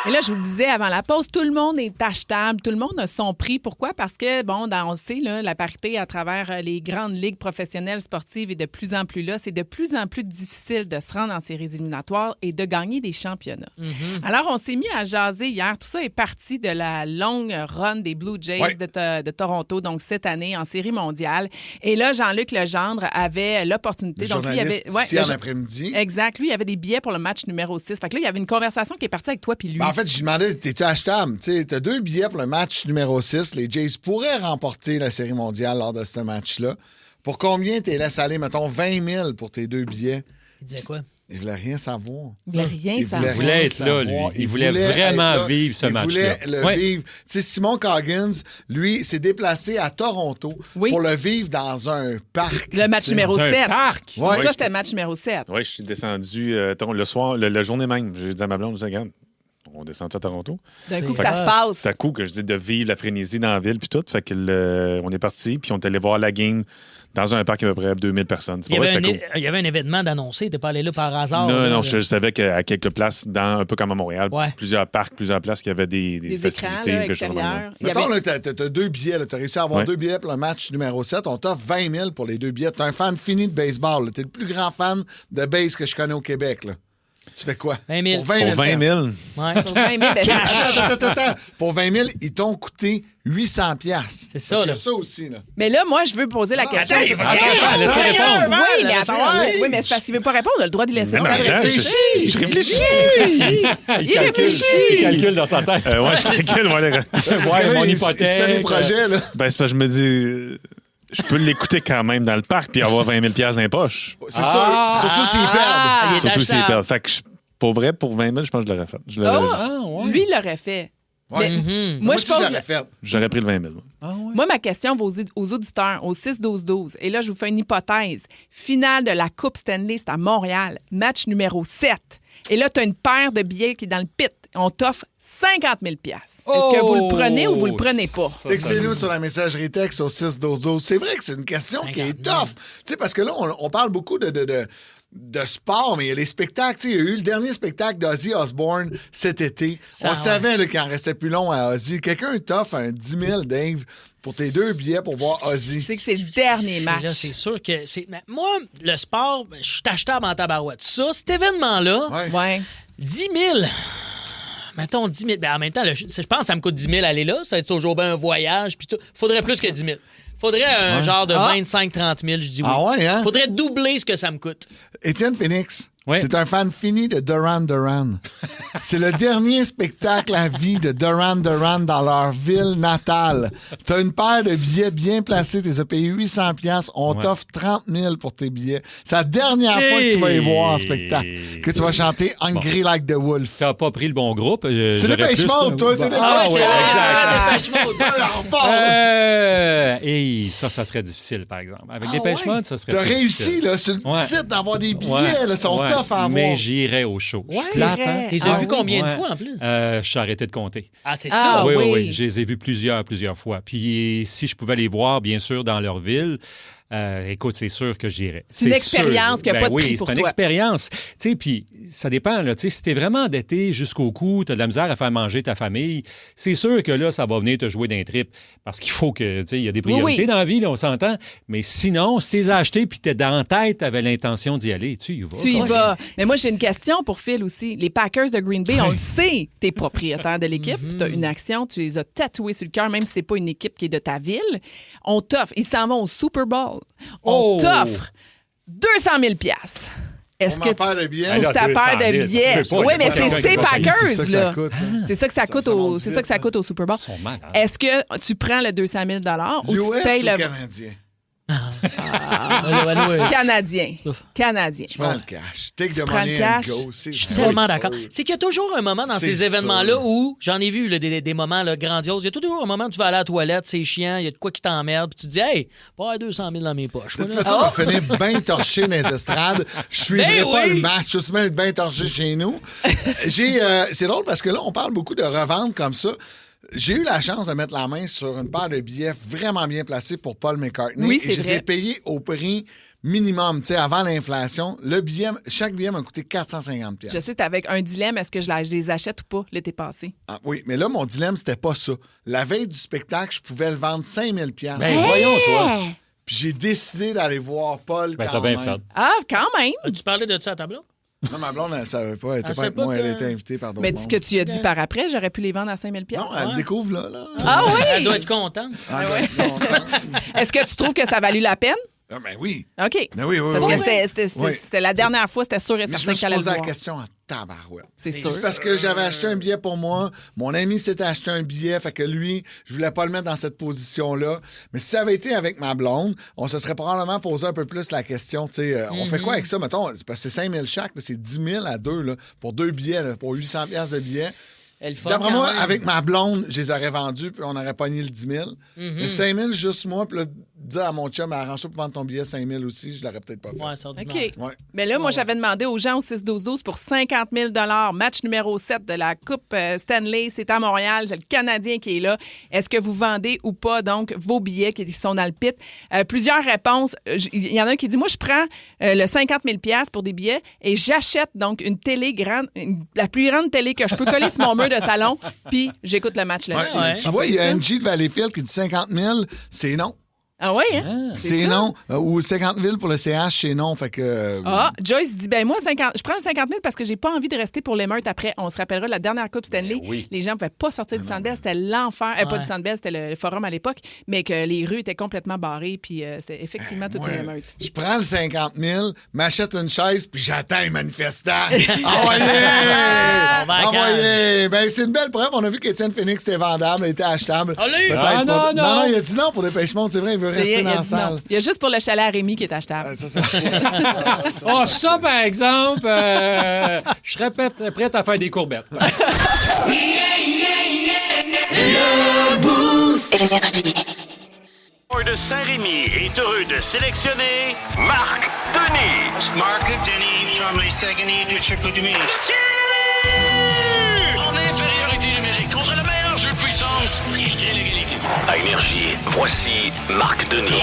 Et là, je vous le disais avant la pause, tout le monde est achetable, tout le monde a son prix. Pourquoi? Parce que, bon, on le sait, là, la parité à travers les grandes ligues professionnelles sportives est de plus en plus là. C'est de plus en plus difficile de se rendre en séries éliminatoires et de gagner des championnats. Mm-hmm. Alors, on s'est mis à jaser hier. Tout ça est parti de la longue run des Blue Jays de Toronto, donc cette année en série mondiale. Et là, Jean-Luc Legendre avait l'opportunité. Le journaliste ici en après-midi. Exact. Lui, il avait des billets pour le match numéro 6. Fait que là, il y avait une conversation qui est partie avec toi puis lui. En fait, je lui demandais, t'es-tu achetable? Tu as 2 billets pour le match numéro 6. Les Jays pourraient remporter la Série mondiale lors de ce match-là. Pour combien t'es laissé aller, mettons, 20 000 pour tes 2 billets? Il disait quoi? Il voulait rien savoir. Il voulait rien savoir. Il voulait être là, lui. Il voulait vraiment vivre ce match-là. Il voulait le vivre. Tu sais, Simon Coggins, lui, s'est déplacé à Toronto pour le vivre dans un parc. Le match numéro 7. Un parc? Ouais. Ça, c'était le match numéro 7. Oui, je suis descendu le soir, la journée même. J'ai dit à ma blonde, regarde, on descend à Toronto. D'un coup que ça se passe. C'est à coup que je dis de vivre la frénésie dans la ville puis tout. Fait que on est parti, puis on est allé voir la game dans un parc à peu près 2000 personnes. Il y avait un événement d'annoncé. T'es pas allé là par hasard? Non, je savais qu'à quelques places, un peu comme à Montréal, plusieurs parcs, plusieurs places, qu'il y avait des festivités. Écrans, là, extérieurs. Mettons, t'as 2 billets. T'as réussi à avoir 2 billets pour le match numéro 7. On t'offre 20 000 pour les 2 billets. T'es un fan fini de baseball. T'es le plus grand fan de base que je connais au Québec. Là. tu fais quoi? 20 000. Pour 20 000. Pour 20 000. Ouais. Pour 20 000, ben, Attends. Pour 20 000, ils t'ont coûté 800 piastres. C'est ça, Parce là. qu'il y a ça aussi, là. Mais là, moi, je veux poser la question. attends, laissez répondre. Oui, mais Laissez attends. aller. Oui, mais c'est parce qu'il veut pas répondre. On a le droit de laisser. Non, mais attends, je réfléchis. Il réfléchit. Il calcule dans sa tête. Ouais, je calcule. Ouais, mon il hypothèque. se fait des projets, là. Ben, c'est parce que je me dis, je peux l'écouter quand même dans le parc puis avoir 20 000 $ dans les poches. C'est sûr. Surtout s'ils perdent. Surtout s'ils perdent. Fait que pour vrai, pour 20 000, je pense que je l'aurais fait. Lui, il l'aurait fait. Ouais. Mais moi, je aussi, pose j'aurais fait. J'aurais pris le 20 000. Moi, ma question va aux auditeurs, au 6-12-12. Et là, je vous fais une hypothèse. Finale de la Coupe Stanley, c'est à Montréal. Match numéro 7. Et là, tu as une paire de billets qui est dans le pit. On t'offre 50 000 $. Est-ce que vous le prenez ou vous le prenez pas? Textez-nous sur la messagerie texte au 6-12-12. C'est vrai que c'est une question qui est tough. Tu sais, parce que là, on parle beaucoup de sport, mais il y a les spectacles. Tu sais, il y a eu le dernier spectacle d'Ozzy Osbourne cet été. On savait là, qu'il en restait plus long à Ozzy. Quelqu'un t'offre un 10 000, Dave, pour tes 2 billets pour voir Ozzy. C'est que c'est le dernier match. Là, c'est sûr que c'est. Moi, le sport, je suis achetable en tabarouette. Ça, cet événement-là, Ouais. 10 000. Mettons 10 000. Ben, en même temps, je pense que ça me coûte 10 000 aller là. Ça va être toujours bien un voyage. Puis tout. Faudrait plus que 10 000. Faudrait un genre de 25-30 000, je dis oui. Ah ouais, hein? Faudrait doubler ce que ça me coûte. Étienne Phoenix, Oui. t'es un fan fini de Duran Duran. C'est le dernier spectacle à vie de Duran Duran dans leur ville natale. T'as une paire de billets bien placés, t'es payé 800 $. On t'offre 30 000 pour tes billets. C'est la dernière fois que tu vas y voir en spectacle. Que tu vas chanter Hungry Like the Wolf. T'as pas pris le bon groupe. C'est Dépêche Mode, toi, c'est Dépêche Ah oui, Mode. exact. Et ça serait difficile, par exemple. Avec Dépêche Mode, ça serait T'as plus réussi, difficile. là, sur le site d'avoir des billets, là, sont tough à avoir. Mais j'irai au show. Je suis plate, hein? T'es vu combien de fois en plus? Je suis arrêté de compter. Ah, c'est ça? Oui. Je les ai vus plusieurs fois. Puis si je pouvais les voir, bien sûr, dans leur ville, écoute, c'est sûr que j'irais. C'est une expérience qui n'a pas de prix pour toi. Oui, c'est une expérience. Tu sais, puis ça dépend, là. Tu sais, si t'es vraiment endetté jusqu'au cou, t'as de la misère à faire manger ta famille, c'est sûr que là, ça va venir te jouer d'un trip. Parce qu'il faut que, tu sais, il y a des priorités dans la vie, là, on s'entend. Mais sinon, si t'es acheté puis t'es dans la tête, t'avais l'intention d'y aller, tu y vas. Tu y vas. Mais moi, j'ai une question pour Phil aussi. Les Packers de Green Bay, on le sait, t'es propriétaire de l'équipe, t'as une action, tu les as tatoués sur le cœur, même si c'est pas une équipe qui est de ta ville. On t'offre, ils s'en vont au Super Bowl. On t'offre 200 000 $. Est-ce que pour ta paire de billets? Pour ta paire de billets. Oui, mais c'est ces Packers, là. C'est ça que ça coûte au Super Bowl. Est-ce que tu prends le 200 000 ou tu payes le Canadien? Canadien. Je prends le cash. Take the prends money le cash. and go. Je suis vraiment d'accord. C'est qu'il y a toujours un moment dans ces événements-là où, j'en ai vu là, des moments là, grandioses, il y a toujours un moment où tu vas aller à la toilette, c'est chiant, il y a de quoi qui t'emmerde, puis tu te dis, hey, pas 200 000 dans mes poches. De toute façon, on va finir bien torché dans les estrades. Je suivrai pas le match. Je suis même bien torché chez nous. C'est drôle parce que là, on parle beaucoup de revente comme ça. J'ai eu la chance de mettre la main sur une paire de billets vraiment bien placés pour Paul McCartney. Oui, et je les ai payés au prix minimum, tu sais, avant l'inflation. Chaque billet m'a coûté 450 $. Je sais, c'était avec un dilemme, est-ce que je les achète ou pas l'été passé? Ah, oui, mais là, mon dilemme, c'était pas ça. La veille du spectacle, je pouvais le vendre 5 000 $. Ben, voyons, toi. Puis j'ai décidé d'aller voir Paul quand t'as bien même. fait. Ah, quand même! As-tu parlé de ça à ta blonde? Non, ma blonde, elle savait pas. Elle était pas avec moi. Elle était invitée par d'autres Mais ce que tu as dit par après, j'aurais pu les vendre à 5 000 $. Non, elle le découvre là. Ah oui? Elle doit être contente. Est-ce que tu trouves que ça a valu la peine? Ah, ben oui. OK. Ben oui. Parce que c'était la dernière fois, c'était sûr et certain qu'elle allait le voir. Je me suis posé la question en tabarouette. C'est sûr. C'est parce que j'avais acheté un billet pour moi. Mon ami s'était acheté un billet. Fait que lui, je voulais pas le mettre dans cette position-là. Mais si ça avait été avec ma blonde, on se serait probablement posé un peu plus la question. Tu sais, on fait quoi avec ça? Mettons, parce que c'est 5 000 chaque. Là, c'est 10 000 à deux là, pour 2 billets, là, pour 800 $ de billets. D'après moi, avec ma blonde, je les aurais vendus, puis on aurait pogné le 10 000. Mais 5 000 juste moi, puis là, dire à mon chum, arrange-toi pour vendre ton billet 5 000 aussi, je l'aurais peut-être pas fait. Ouais, ça OK. Ouais. Mais là, moi, j'avais demandé aux gens au 6-12-12 pour 50 000 $. Match numéro 7 de la Coupe Stanley. C'est à Montréal. J'ai le Canadien qui est là. Est-ce que vous vendez ou pas, donc, vos billets qui sont dans le pit? Plusieurs réponses. Il y en a un qui dit, moi, je prends le 50 000 $ pour des billets et j'achète donc une télé grande, la plus grande télé que je peux coller sur mon mur de salon, puis j'écoute le match là-dessus. Tu vois, il y a NG de Valleyfield qui dit 50 000, c'est non. Ah oui, hein? C'est non. Ou 50 000 pour le CH, c'est non. Fait que. C'est non. Ou 50 000 pour le CH, c'est non. Fait que. Joyce dit, moi, je prends le 50 000 parce que j'ai pas envie de rester pour l'émeute après. On se rappellera de la dernière Coupe Stanley. Les gens ne pouvaient pas sortir du Centre Bell. C'était l'enfer. Pas du Centre Bell, c'était le forum à l'époque, mais que les rues étaient complètement barrées. Puis c'était effectivement toute une émeute. Je prends le 50 000, m'achète une chaise, puis j'attends les manifestants. Envoyez! Ben, c'est une belle preuve. On a vu qu'Étienne Phoenix était vendable, était achetable. Peut-être non, non, il a dit non pour Dépêche Mode. C'est vrai, il veut rester dans la salle. Il y a juste pour le chalet à Rémi qui est achetable. Ça, par exemple, je serais prête à faire des courbettes. Le Boost. Énergie. De Saint-Rémy est heureux de sélectionner Marc Denis. Marc Denis from les Saguenay du Chicoutimi. En infériorité numérique contre le meilleur jeu de puissance et l'égalité. À Énergie, voici Marc Denis.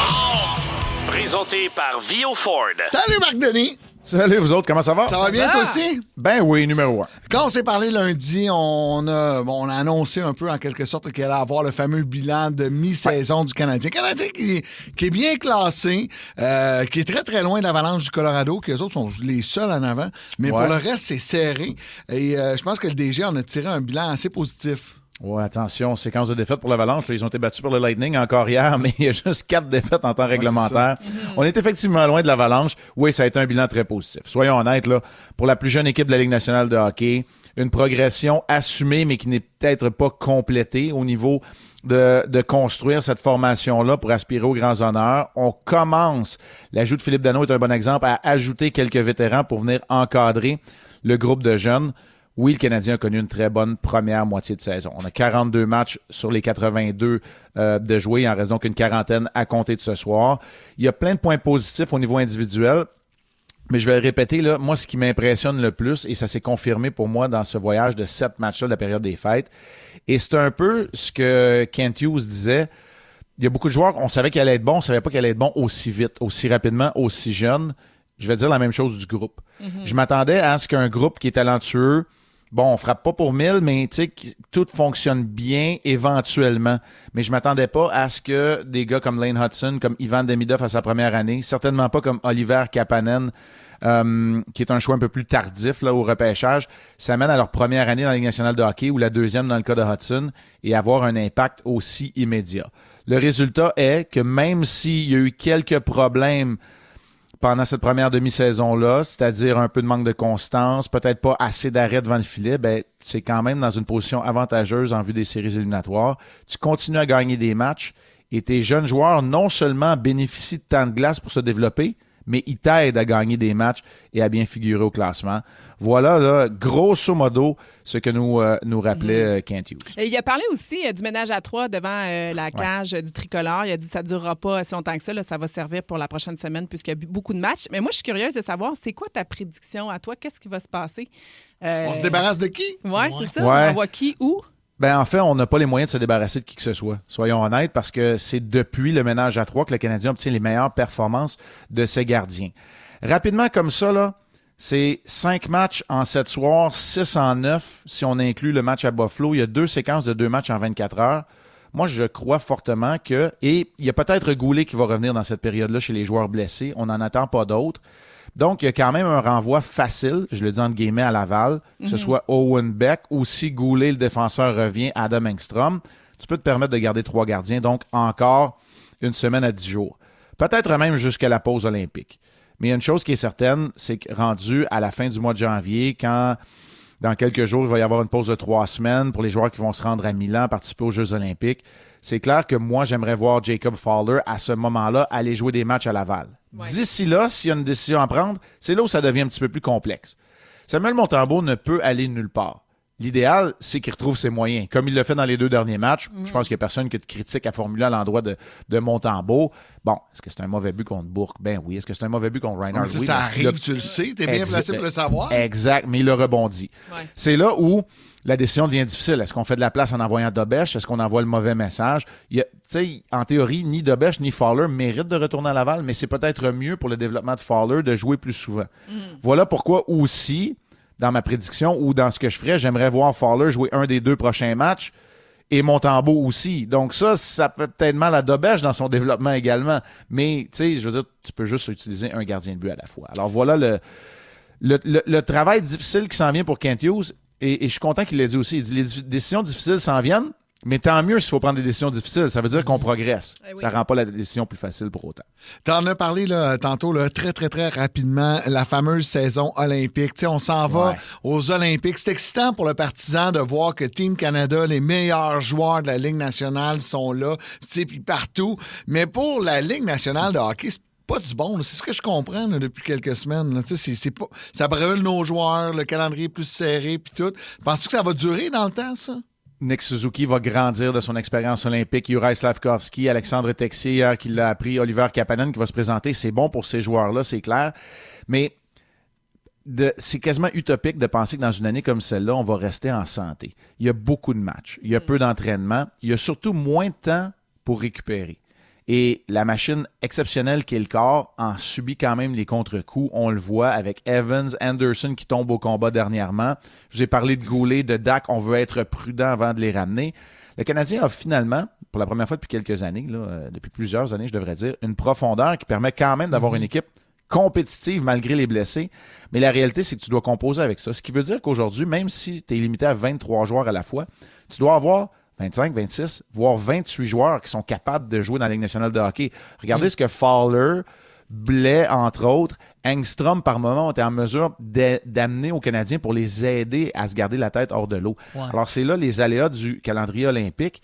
Présenté par Vio Ford. Salut Marc Denis. Salut vous autres, comment ça va? Ça va bien toi aussi? Ben oui, numéro 1. Quand on s'est parlé lundi, on a annoncé un peu en quelque sorte qu'il allait avoir le fameux bilan de mi-saison du Canadien. Canadien qui est bien classé, qui est très très loin de l'Avalanche du Colorado, que les autres sont les seuls en avant. Mais pour le reste, c'est serré. Et je pense que le DG en a tiré un bilan assez positif. Ouais, attention, séquence de défaites pour l'Avalanche. Ils ont été battus par le Lightning encore hier, mais il y a juste 4 défaites en temps réglementaire. On est effectivement loin de l'Avalanche. Oui, ça a été un bilan très positif. Soyons honnêtes, là, pour la plus jeune équipe de la Ligue nationale de hockey, une progression assumée, mais qui n'est peut-être pas complétée au niveau de construire cette formation-là pour aspirer aux grands honneurs. On commence, l'ajout de Philippe Danault est un bon exemple, à ajouter quelques vétérans pour venir encadrer le groupe de jeunes. Oui, le Canadien a connu une très bonne première moitié de saison. On a 42 matchs sur les 82 de jouer. Il en reste donc une quarantaine à compter de ce soir. Il y a plein de points positifs au niveau individuel. Mais je vais le répéter, là, moi, ce qui m'impressionne le plus, et ça s'est confirmé pour moi dans ce voyage de 7 matchs-là de la période des fêtes, et c'est un peu ce que Kent Hughes disait. Il y a beaucoup de joueurs, on savait qu'il allait être bon, on savait pas qu'il allait être bon aussi vite, aussi rapidement, aussi jeune. Je vais dire la même chose du groupe. Je m'attendais à ce qu'un groupe qui est talentueux, bon, on frappe pas pour 1000, mais tu sais, tout fonctionne bien éventuellement. Mais je m'attendais pas à ce que des gars comme Lane Hudson, comme Ivan Demidov à sa première année, certainement pas comme Oliver Kapanen, qui est un choix un peu plus tardif là, au repêchage, s'amènent à leur première année dans la Ligue nationale de hockey ou la deuxième dans le cas de Hudson et avoir un impact aussi immédiat. Le résultat est que même s'il y a eu quelques problèmes pendant cette première demi-saison-là, c'est-à-dire un peu de manque de constance, peut-être pas assez d'arrêt devant le filet, ben c'est quand même dans une position avantageuse en vue des séries éliminatoires. Tu continues à gagner des matchs et tes jeunes joueurs non seulement bénéficient de temps de glace pour se développer, mais ils t'aident à gagner des matchs et à bien figurer au classement. Voilà, là, grosso modo, ce que nous rappelait Kent Hughes. Et il a parlé aussi du ménage à 3 devant la cage du tricolore. Il a dit que ça ne durera pas si longtemps que ça. Là, ça va servir pour la prochaine semaine puisqu'il y a beaucoup de matchs. Mais moi, je suis curieuse de savoir, c'est quoi ta prédiction à toi? Qu'est-ce qui va se passer? On se débarrasse de qui? Oui, c'est ça. Ouais. On voit qui, où? Ben en fait, on n'a pas les moyens de se débarrasser de qui que ce soit. Soyons honnêtes, parce que c'est depuis le ménage à 3 que le Canadien obtient les meilleures performances de ses gardiens. Rapidement comme ça, là, c'est 5 matchs en 7 soirs, 6 en 9 si on inclut le match à Buffalo. Il y a 2 séquences de 2 matchs en 24 heures. Moi, je crois fortement que... Et il y a peut-être Goulet qui va revenir dans cette période-là chez les joueurs blessés. On n'en attend pas d'autres. Donc, il y a quand même un renvoi facile, je le dis entre guillemets, à Laval, que ce soit Owen Beck ou si Goulet, le défenseur, revient, Adam Engstrom. Tu peux te permettre de garder 3 gardiens, donc encore une semaine à 10 jours. Peut-être même jusqu'à la pause olympique. Mais il y a une chose qui est certaine, c'est que rendu à la fin du mois de janvier, quand dans quelques jours, il va y avoir une pause de 3 semaines pour les joueurs qui vont se rendre à Milan, participer aux Jeux olympiques, c'est clair que moi, j'aimerais voir Jacob Fowler, à ce moment-là, aller jouer des matchs à Laval. Ouais. D'ici là, s'il y a une décision à prendre, c'est là où ça devient un petit peu plus complexe. Samuel Montembeault ne peut aller nulle part. L'idéal, c'est qu'il retrouve ses moyens. Comme il l'a fait dans les 2 derniers matchs, je pense qu'il n'y a personne qui a de critique à formuler à l'endroit de Montembeault. Bon, est-ce que c'est un mauvais but contre Bourque? Ben oui. Est-ce que c'est un mauvais but contre Reinhart? Si ça arrive, tu le sais, t'es bien placé pour le savoir. Exact, mais il a rebondi. Ouais. C'est là où la décision devient difficile. Est-ce qu'on fait de la place en envoyant Dobèche? Est-ce qu'on envoie le mauvais message? Tu sais, en théorie, ni Dobèche ni Fowler méritent de retourner à Laval, mais c'est peut-être mieux pour le développement de Fowler de jouer plus souvent. Voilà pourquoi aussi, dans ma prédiction ou dans ce que je ferais, j'aimerais voir Fowler jouer un des 2 prochains matchs Et Montembeault aussi. Donc ça fait peut-être mal à Dobèche dans son développement également. Mais, tu sais, je veux dire, tu peux juste utiliser un gardien de but à la fois. Alors voilà le travail difficile qui s'en vient pour Kent Hughes. Et je suis content qu'il l'ait dit aussi. Il dit, les décisions difficiles s'en viennent, mais tant mieux s'il faut prendre des décisions difficiles. Ça veut dire qu'on progresse. Oui. Ça rend pas la décision plus facile pour autant. T'en as parlé là, tantôt là, très, très, très rapidement, la fameuse saison olympique. T'sais, on s'en va aux Olympiques. C'est excitant pour le partisan de voir que Team Canada, les meilleurs joueurs de la Ligue nationale sont là, puis partout. Mais pour la Ligue nationale de hockey, c'est pas du bon. Là. C'est ce que je comprends là, depuis quelques semaines. Là. C'est pas, ça brûle nos joueurs, le calendrier est plus serré, puis tout. Penses-tu que ça va durer dans le temps, ça? Nick Suzuki va grandir de son expérience olympique. Juraj Slafkovský, Alexandre Texier, hier, qui l'a appris, Oliver Kapanen qui va se présenter. C'est bon pour ces joueurs-là, c'est clair. Mais c'est quasiment utopique de penser que dans une année comme celle-là, on va rester en santé. Il y a beaucoup de matchs. Il y a peu d'entraînement. Il y a surtout moins de temps pour récupérer. Et la machine exceptionnelle qu'est le corps en subit quand même les contre-coups. On le voit avec Evans, Anderson qui tombe au combat dernièrement. Je vous ai parlé de Goulet, de Dak. On veut être prudent avant de les ramener. Le Canadien a finalement, pour la première fois depuis quelques années, là, depuis plusieurs années, je devrais dire, une profondeur qui permet quand même d'avoir une équipe compétitive malgré les blessés. Mais la réalité, c'est que tu dois composer avec ça. Ce qui veut dire qu'aujourd'hui, même si tu es limité à 23 joueurs à la fois, tu dois avoir 25, 26, voire 28 joueurs qui sont capables de jouer dans la Ligue nationale de hockey. Regardez ce que Fowler, Blais, entre autres, Engstrom, par moment, ont été en mesure d'amener aux Canadiens pour les aider à se garder la tête hors de l'eau. Ouais. Alors, c'est là les aléas du calendrier olympique.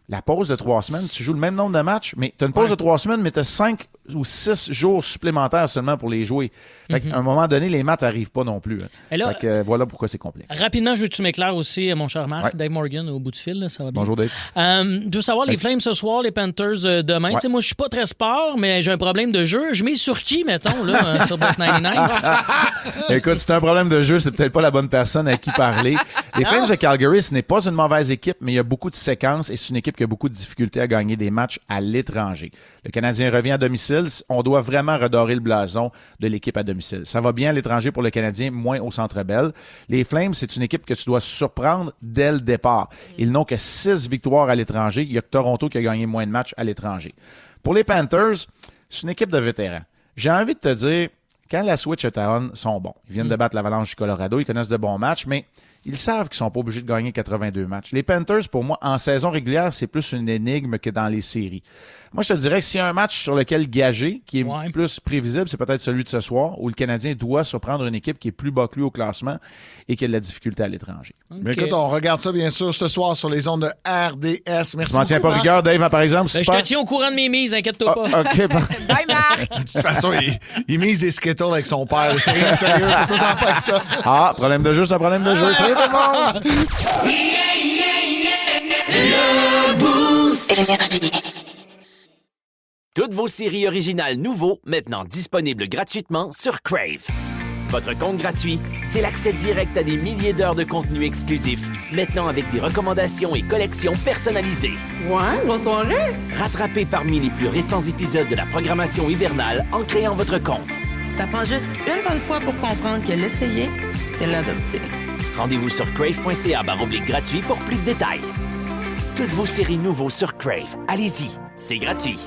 La pause de 3 semaines, tu joues le même nombre de matchs, mais tu as une pause de 3 semaines, mais tu as 5 ou 6 jours supplémentaires seulement pour les jouer. Fait qu'à un moment donné, les matchs n'arrivent pas non plus. Hein. Et là, fait que, voilà pourquoi c'est complexe. Rapidement, je veux que tu m'éclaires aussi, mon cher Marc. Dave Morgan au bout du fil, là, ça va bien. Bonjour Dave. Je veux savoir, les Flames ce soir, les Panthers demain. Ouais. Moi, je suis pas très sport, mais j'ai un problème de jeu. Je mets sur qui, mettons, là, sur Bet99? Écoute, c'est un problème de jeu, c'est peut-être pas la bonne personne à qui parler. Les Flames de Calgary, ce n'est pas une mauvaise équipe, mais il y a beaucoup de séquences et c'est une équipe qui a beaucoup de difficultés à gagner des matchs à l'étranger. Le Canadien revient à domicile. On doit vraiment redorer le blason de l'équipe à domicile. Ça va bien à l'étranger pour le Canadien, moins au Centre Bell. Les Flames, c'est une équipe que tu dois surprendre dès le départ. Ils n'ont que 6 victoires à l'étranger. Il y a que Toronto qui a gagné moins de matchs à l'étranger. Pour les Panthers, c'est une équipe de vétérans. J'ai envie de te dire, quand la Switch et Taon sont bons, ils viennent de battre l'Avalanche du Colorado, ils connaissent de bons matchs, mais ils savent qu'ils sont pas obligés de gagner 82 matchs. Les Panthers, pour moi, en saison régulière, c'est plus une énigme que dans les séries. Moi, je te dirais que s'il y a un match sur lequel gager, qui est plus prévisible, c'est peut-être celui de ce soir, où le Canadien doit surprendre une équipe qui est plus bas que lui au classement et qui a de la difficulté à l'étranger. Okay. Mais écoute, on regarde ça, bien sûr, ce soir sur les ondes de RDS. Merci. Tu m'en tiens pas rigueur, Dave, par exemple? Je te tiens au courant de mes mises, inquiète-toi pas. OK. Bye, Marc! De toute façon, il mise des Skittles avec son père. C'est rien de sérieux. Fais-toi-en pas avec ça. Ah, problème de jeu, c'est un problème de jeu. Salut tout le monde! Le Boost Énergie. Toutes vos séries originales nouveaux, maintenant disponibles gratuitement sur Crave. Votre compte gratuit, c'est l'accès direct à des milliers d'heures de contenu exclusif, maintenant avec des recommandations et collections personnalisées. Ouais, bonne soirée! Rattrapez parmi les plus récents épisodes de la programmation hivernale en créant votre compte. Ça prend juste une bonne fois pour comprendre que l'essayer, c'est l'adopter. Rendez-vous sur crave.ca/gratuit pour plus de détails. Toutes vos séries nouveaux sur Crave. Allez-y, c'est gratuit.